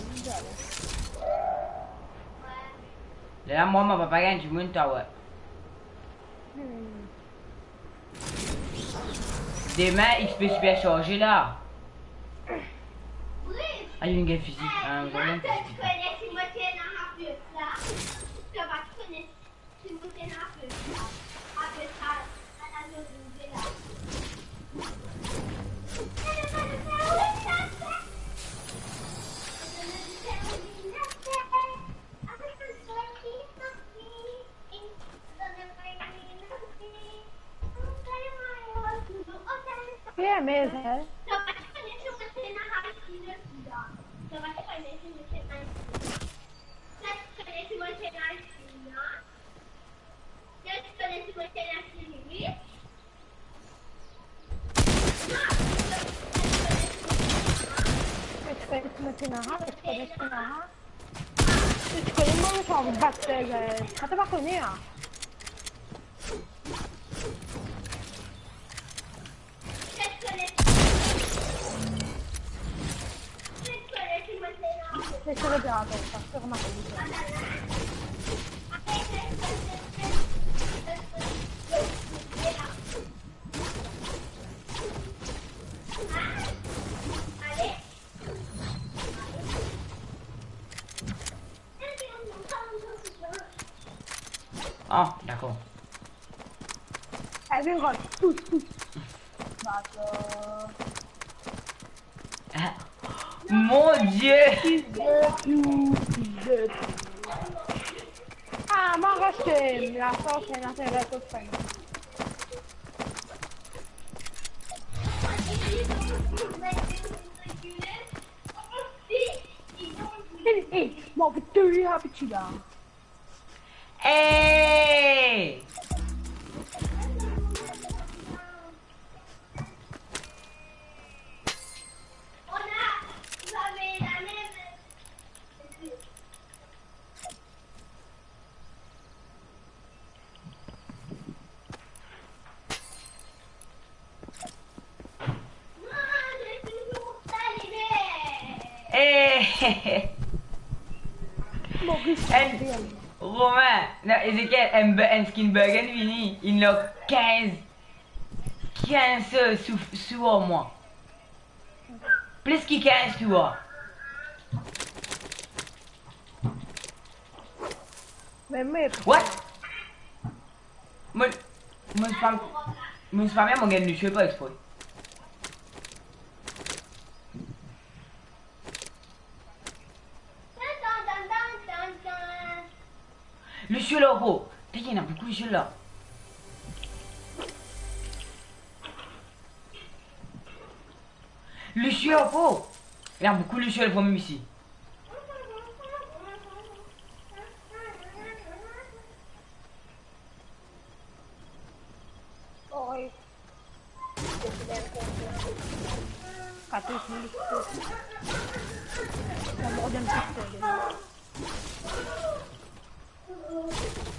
Là moi ma papa gagne du monde tower. Demain XP super chargé là. Ah, il y a une gueule physique. Ah, vous avez un peu. Yeah, amazing. Kata ba ko niya? Deixa eu ver a água, tá? Deixa eu arrumar tudo. Ah, d'accord. Elle vient tout. D'accord. Mon Dieu. Ah, m'en racheter la sauce et l'intérêt tout fait. Hé, mon petit petit là. Hey. Hey. Romain, non, Ezekiel, un skin burger fini. Il a 15 sous au moins. Plus que 15 sous. Mais What? Mon spam bien mon gars ne tuer pas exprès. Le chien là, gros. T'as qu'il y en a beaucoup de chien là. Le chien, gros. Il y a beaucoup de chien même ici. Oi. Kata sini. Kamu jangan pikir.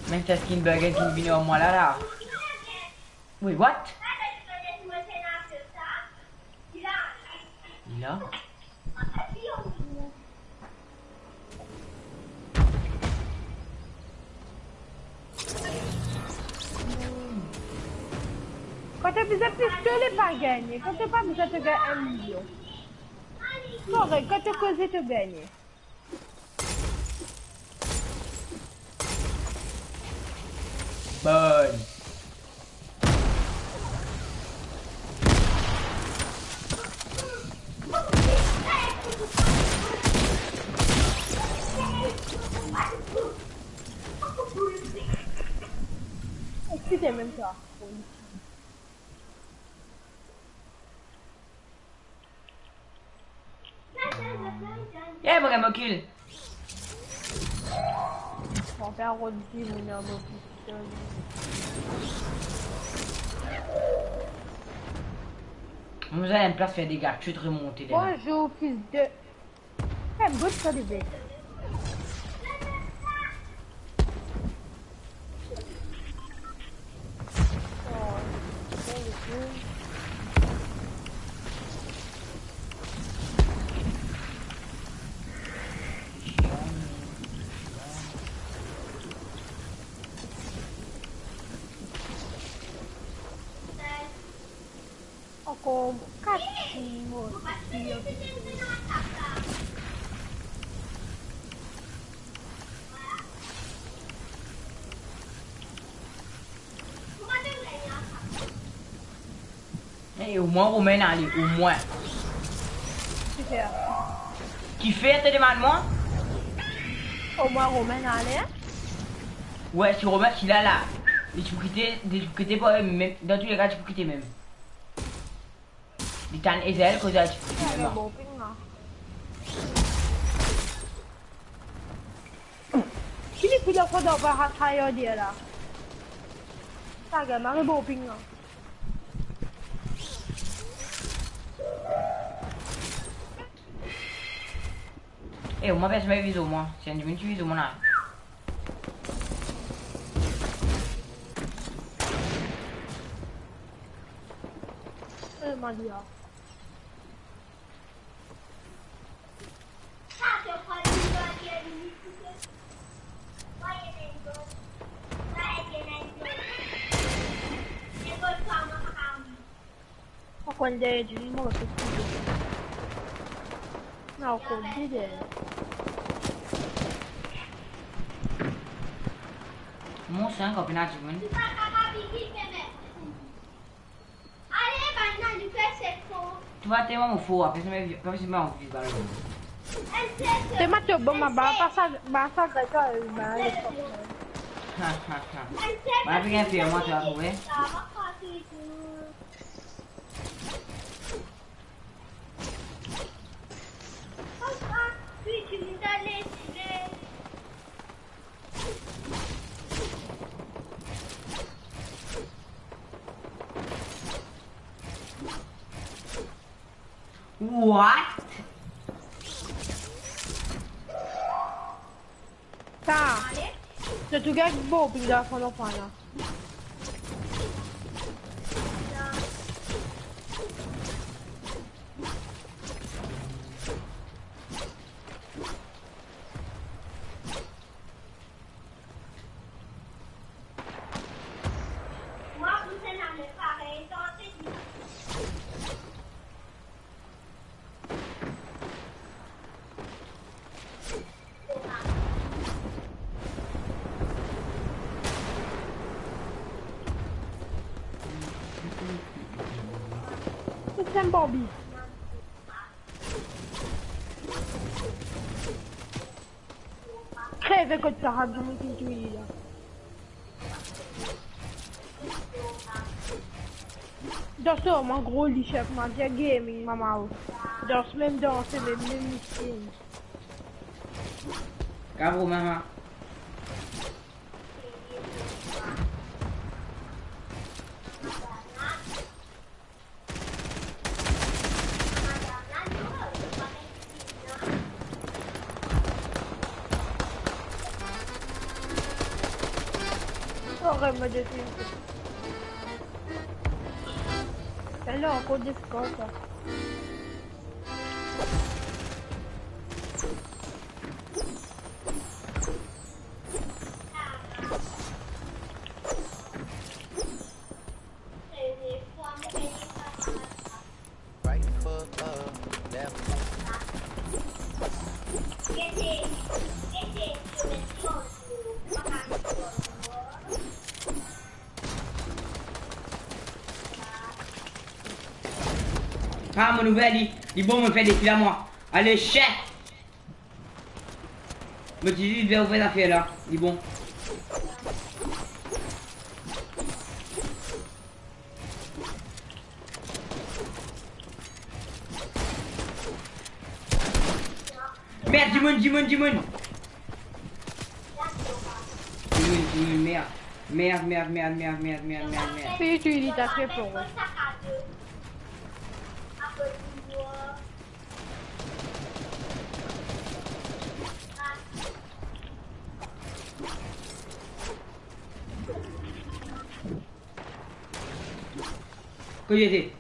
Même ta skin burger qui vient au moins là. Wait, what? Il a? Quand tu as besoin de pistolet, pas gagné. Quand tu n'as pas besoin de gagner 1 million. Correct, quand tu as causé, tu gagnes. Bonne. Excusez même toi. Eh, mon gars, m'ocule. On va faire un rôle de mon homme pistolet. On nous a une place faire des gars, tu te remonter là. Bonjour, fils de... Hey, good for the bed. Ako kasih mo. Eh, au moins, Romain, allez, au moins. Super. Qui fait, te demande-moi? Au moins, Romain allait. Ouais, si Romain, il a là. Et tu peux quitter pas, même, dans tous les cas, tu peux quitter même. Il t'en est elle, que tu peux quitter même. Bon ping là. Ini punya kodok bahat tayo dia lah. Taga, mana bon ping là. Eh, au moins, personne ne vise au moins. C'est un diminutif vise au moins là. Malia. Quando é de moto, não, com direito. Mon sang, quand on a du monde. Allez, maintenant, nous faisons cette fois. Tu vas ter uma foa, pensa me um vídeo para Tem uma tua bomba, basta gastar ele, mas... Vai pegar filme, tu vai ver. What? Tá. Se tu quer bom, pingar quando fala. Sen Bobby. Creve que tu as muito intuída. Dat is mijn grolie chef, man. Die gaming, mama. Dat is mijn dansen, mijn misschien. Acabou, mama. Oh, mais de c'est là, encore des scores, ça. Right foot up, left foot. Ah, mon nouvel, il bon me fait des fils à moi. Allez, chef. Me dis, il devait ouvrir l'affaire là. Il bon. Merde, Jimon, merde. Puis tu dis t'as fait pour eux. Que j'ai dit.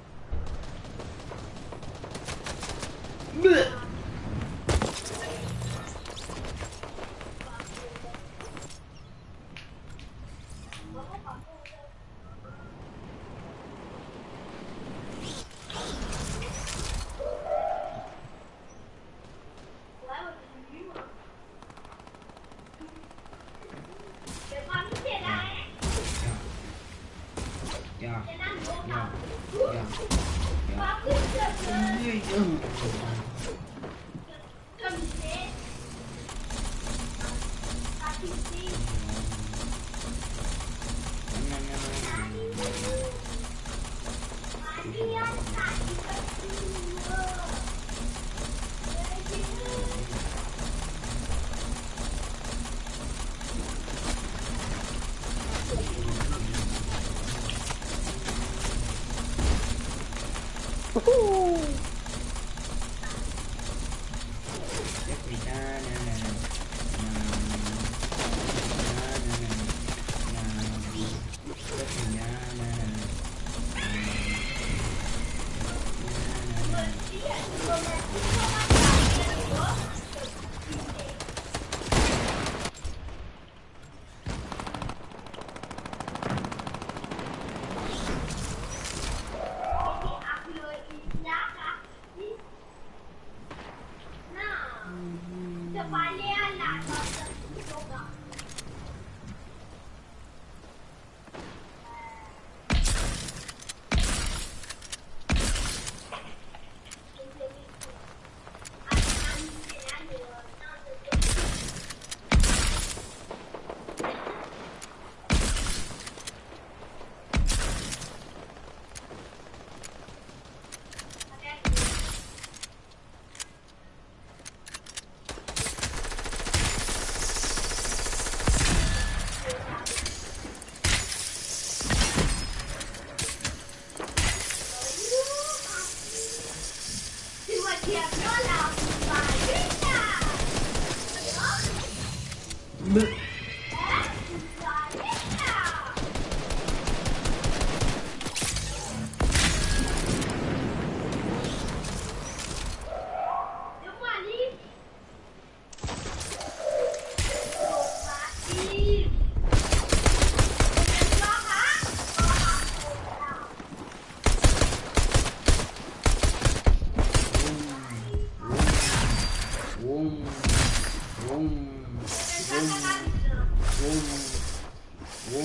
Bleu.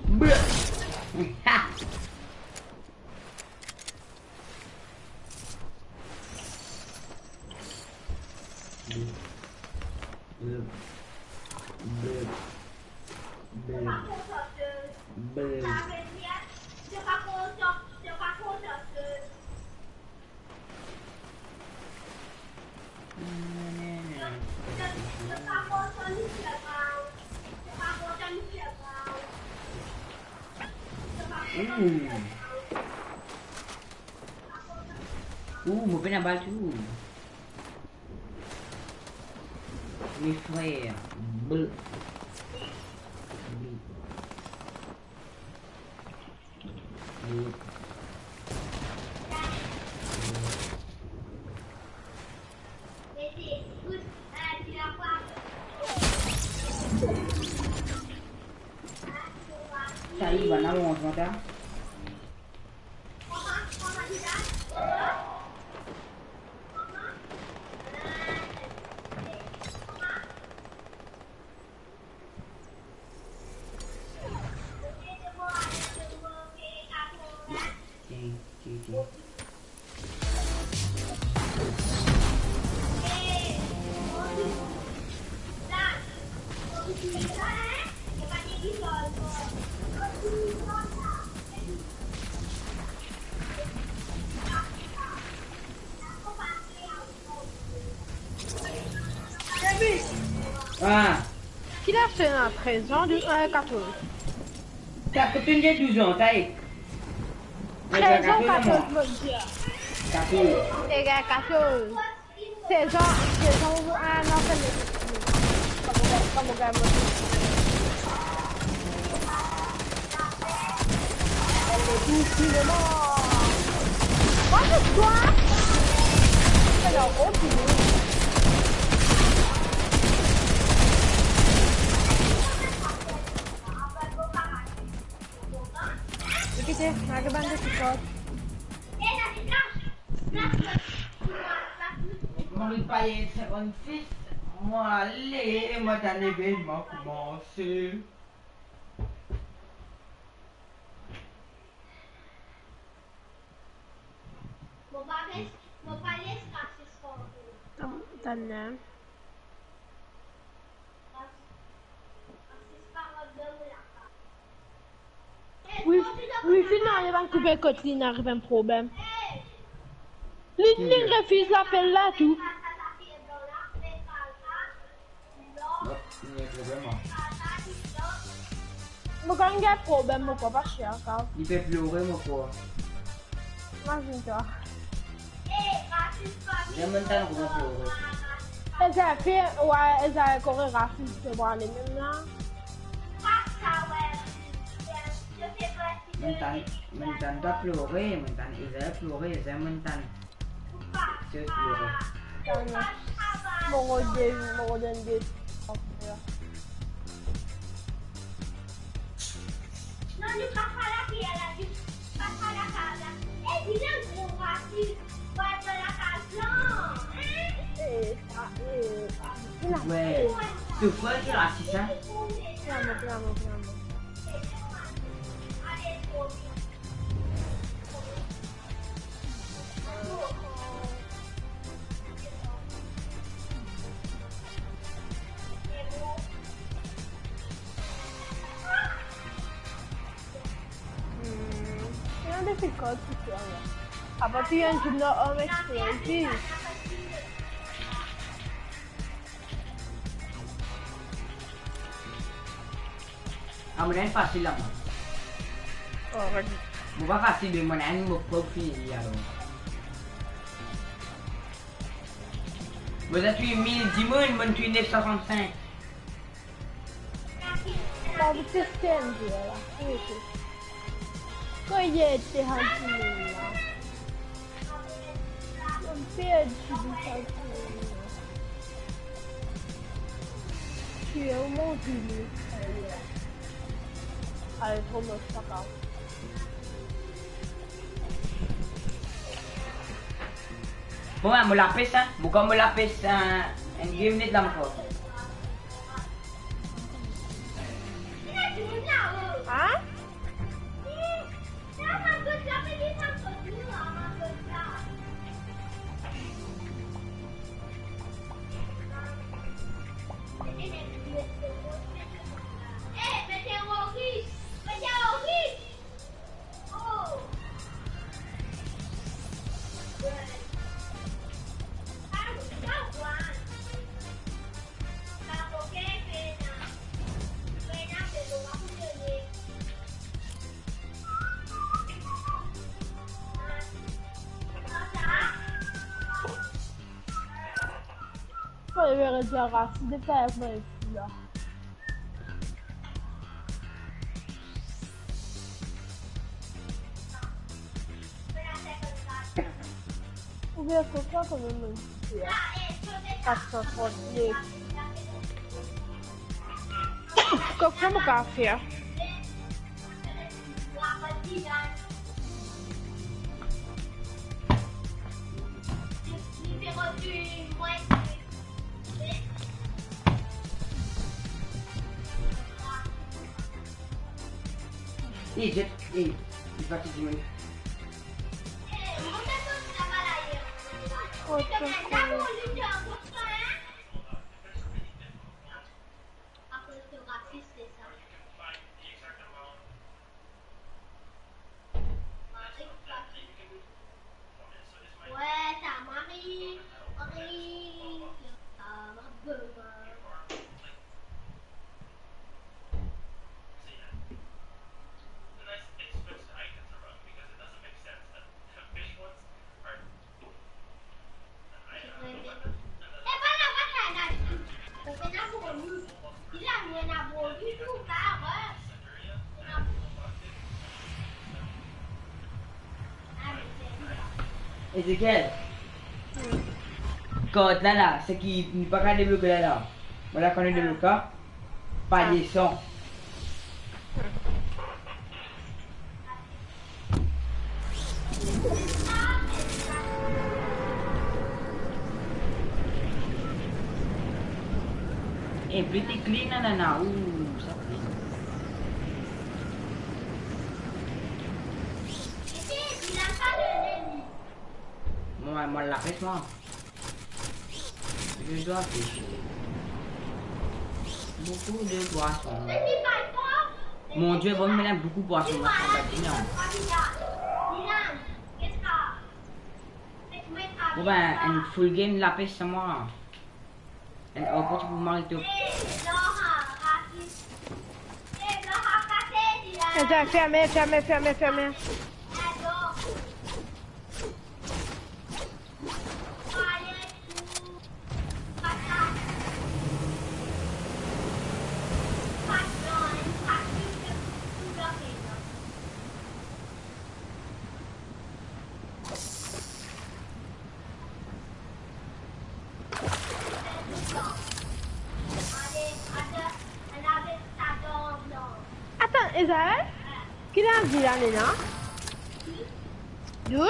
Bleu. Ha. Bleu. Bleu. Bleu. Bleu. Mauvais la balle tout. Mes frères. Bleu. Bleu. Ça y va, on va Ah, Qu'il a fait à 13 ans, 14. t'as peut-être 12 ans, t'as eu. 13 ans, 14, je veux dire. 14. Les gars, 14. 16 ans, 16 ans, ah non, c'est le... Comme au gars, elle est douce, finalement. Moi, je dois... Alors, oh, tu veux. Kita nak bantu sikot. Mon payé 56. Moi, allez, moi, t'as l'événement commencé. Tanah. Oui, finalement, il va couper côté, il n'arrive un problème. L'une refuse l'appel là, tout. Mais quand il y a un problème, mon papa, cher, car. Il fait pleurer, mon quoi. Imagine-toi. J'ai même temps de pleurer. Elles ont fait, ouais, elles ont coré raciste, c'est voir les mêmes là. Mình tàn đã pleurer, mình tàn ý dễ pleurer, dễ mình tàn chưa pleurer. Mon Dieu. Non, tu passes pas la pierre, tu passes pas la casa. Eh, dis donc, gros raciste, va être la case blanche. Ouais, tu vois que raciste, hein? Clairement. C'est difficile, c'est sûr. Après, tu as un jour d'homme explosif. Ah, mon est facile là, moi. Oh, vas-y. Mon pas facile, mais mon est mon profil, alors. Vous avez tué 1000 dimanches, moi tué 965. Bah, vous testez un peu, là. Oui. Quand il était hanté, là. On perd du hanté. Tu es au monde du lit. Allez, trop moche, pas grave. Bon, me la pèse, hein? Pourquoi me la pèse, un game net là encore? il va dire racine de faire avec moi là. Ou bien c'est quoi comme même ici? 438. Qu'est-ce qu'on va faire? Il va te diminuer. Ouais, ça Marie. Ezekiel. Code là, ce qui n'est pas qu'à débloquer là. Voilà qu'on est débloqué. Pas de son. Et pretty clean nana. Ouh, ça clean. Moi la pêche moi. Je dois pêcher. Beaucoup de poissons. Mon Dieu, bon, mais beaucoup de poissons. Bon ben, une full game la pêche c'est moi. Et après tu peux m'arrêter. Fermez. Attends, Israël? Quelle est la ville là, Nena? 12?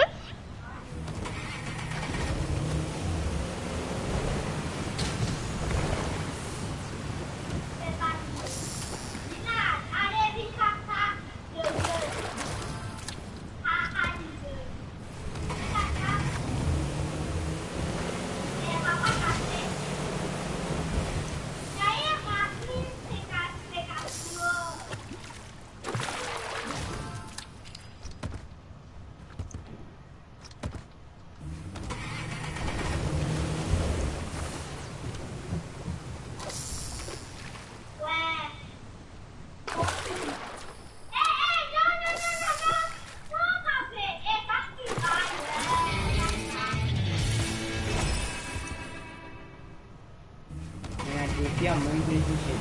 Muito difícil.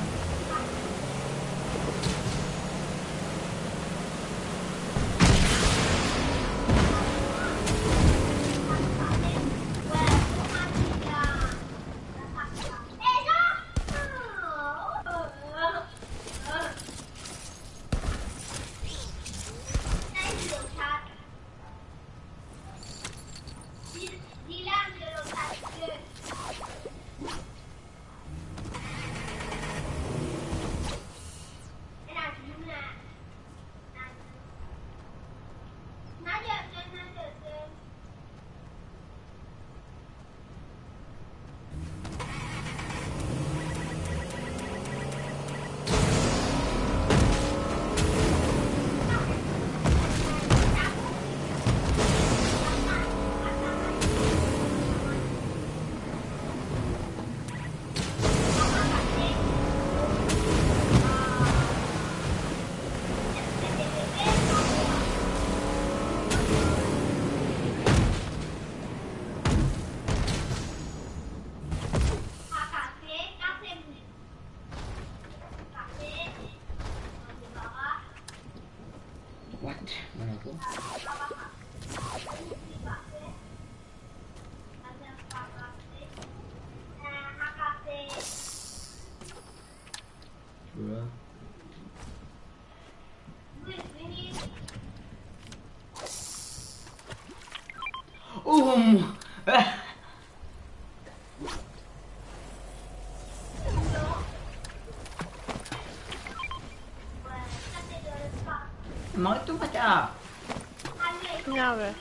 Bruh. Ah. Emang itu macam Kenapa?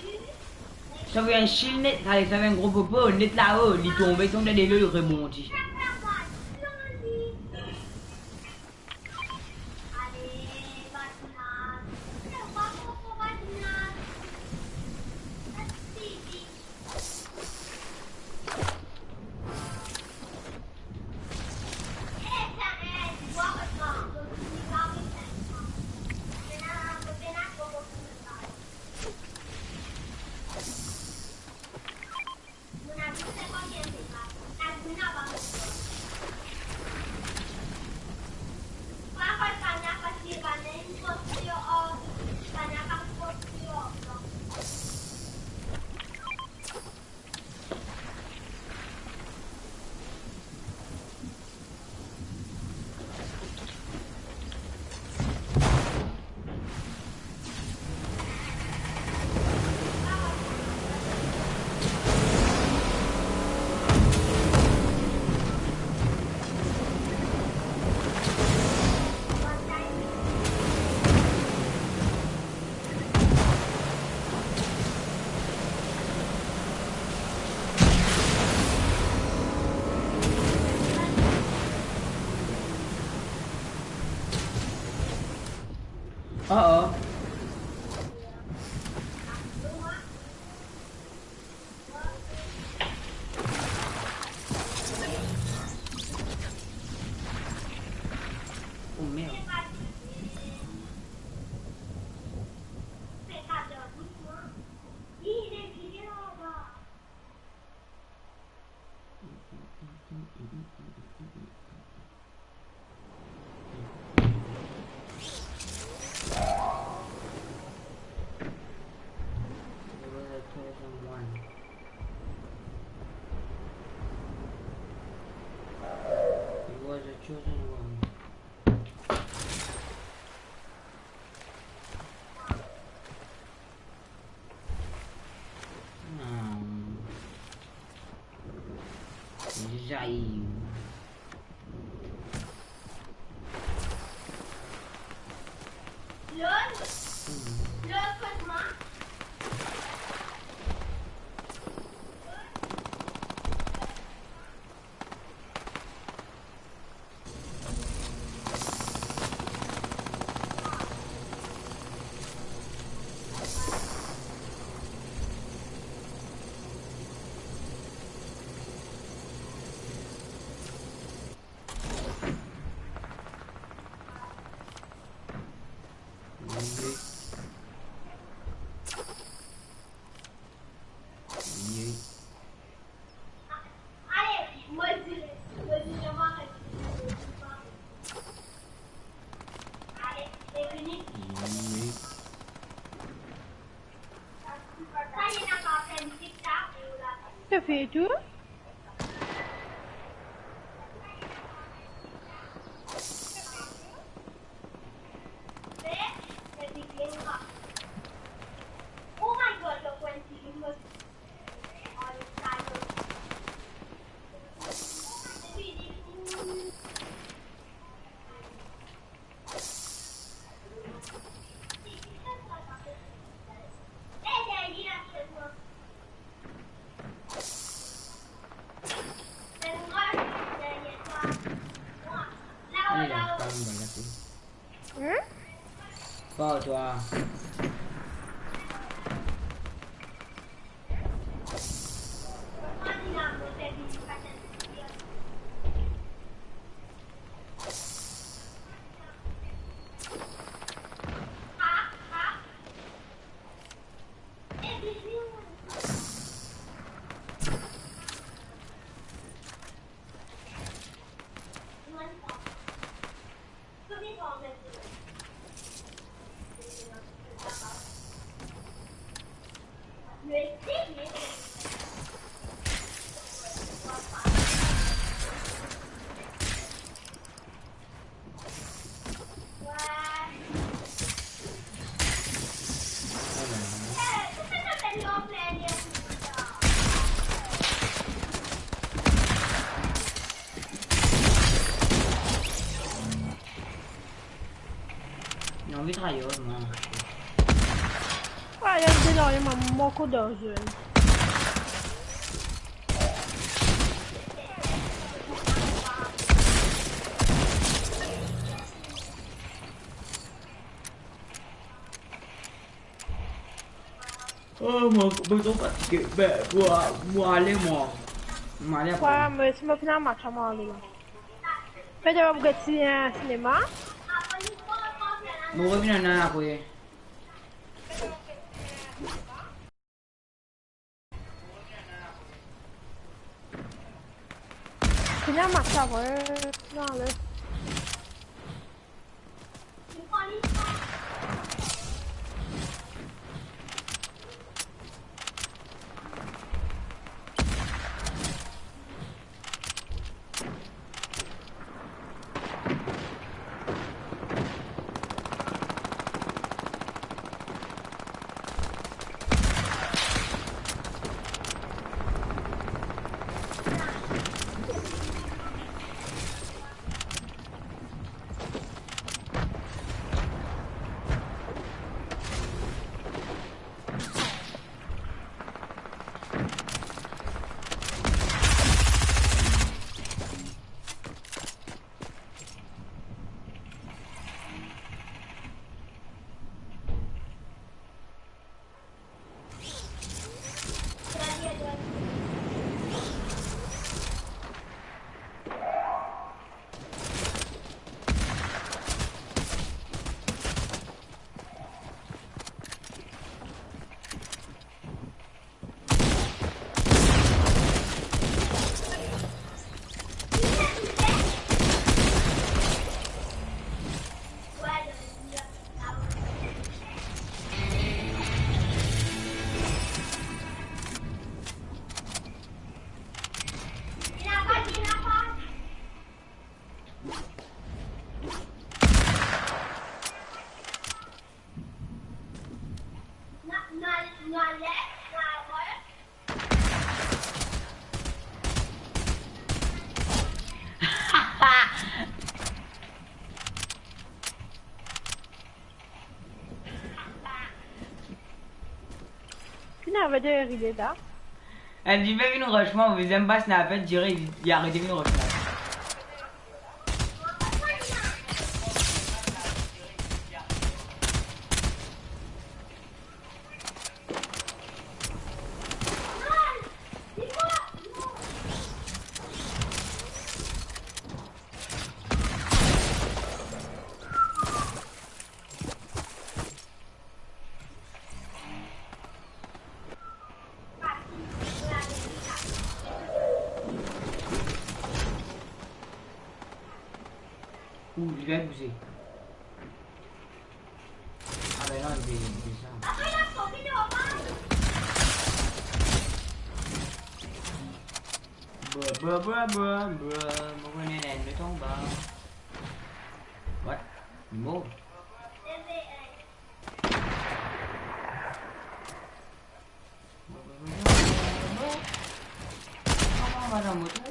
ça fait un shield net, allez, ça fait un gros popo, net là-haut, il tombe, il tombe dans des lieux, il remonte. Uh-oh. Oh merde. It was a chosen one. Jair. Tu fais tout? Allez là, pas une balle là-dessus. Pas toi. Non, mitrailleuse, moi. Ah, il y a énormément beaucoup d'argent. Oh, moi, besoin fatigué. Ben, moi, allez, moi. Moi, allez, Ouais, après. mais si je fais un match à moi, là. Fais de regarder un cinéma. Moi, reviens après. Fais un match à moi. Non, là. Sinon, on va dire arriver là. Elle dit, fais une rushement, vous aimez pas snapper, dirait, il a arrêté une rushement. Ouh, il vient de bouger. Ah ben non, il est ça. Ne tombe pas. What? Move. Comment va la moto?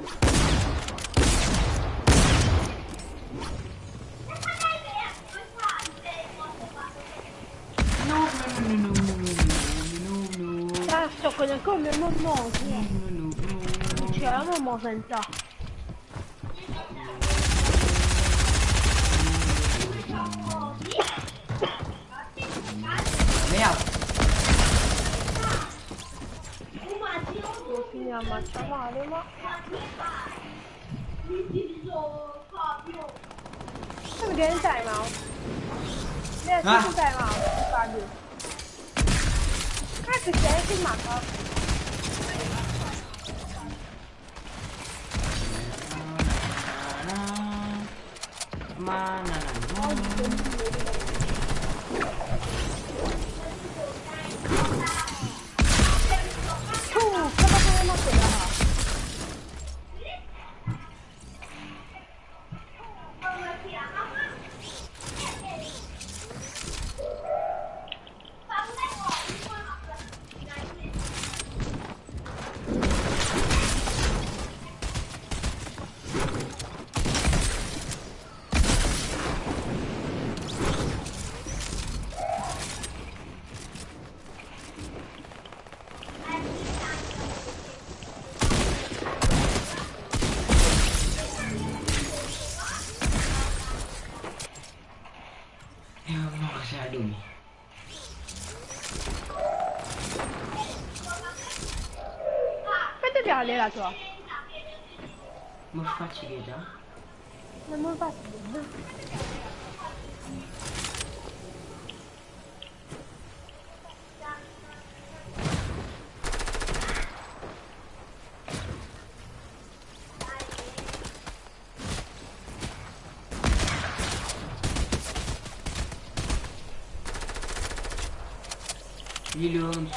Ah, je te connais comme le moment. J'ai un moment, ça. Merde. Je vais finir un match à moi, allez, moi. Je vais gagner un time-out. Mais c'est un time-out, c'est pas bien. Ah, c'est ça, c'est ma carte. Halum. Fais bien aller là, toi. Moi, je suis fatigué déjà. Ne me pas. Reload.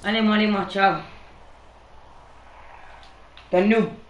Allez, moi, ciao. T'as nous.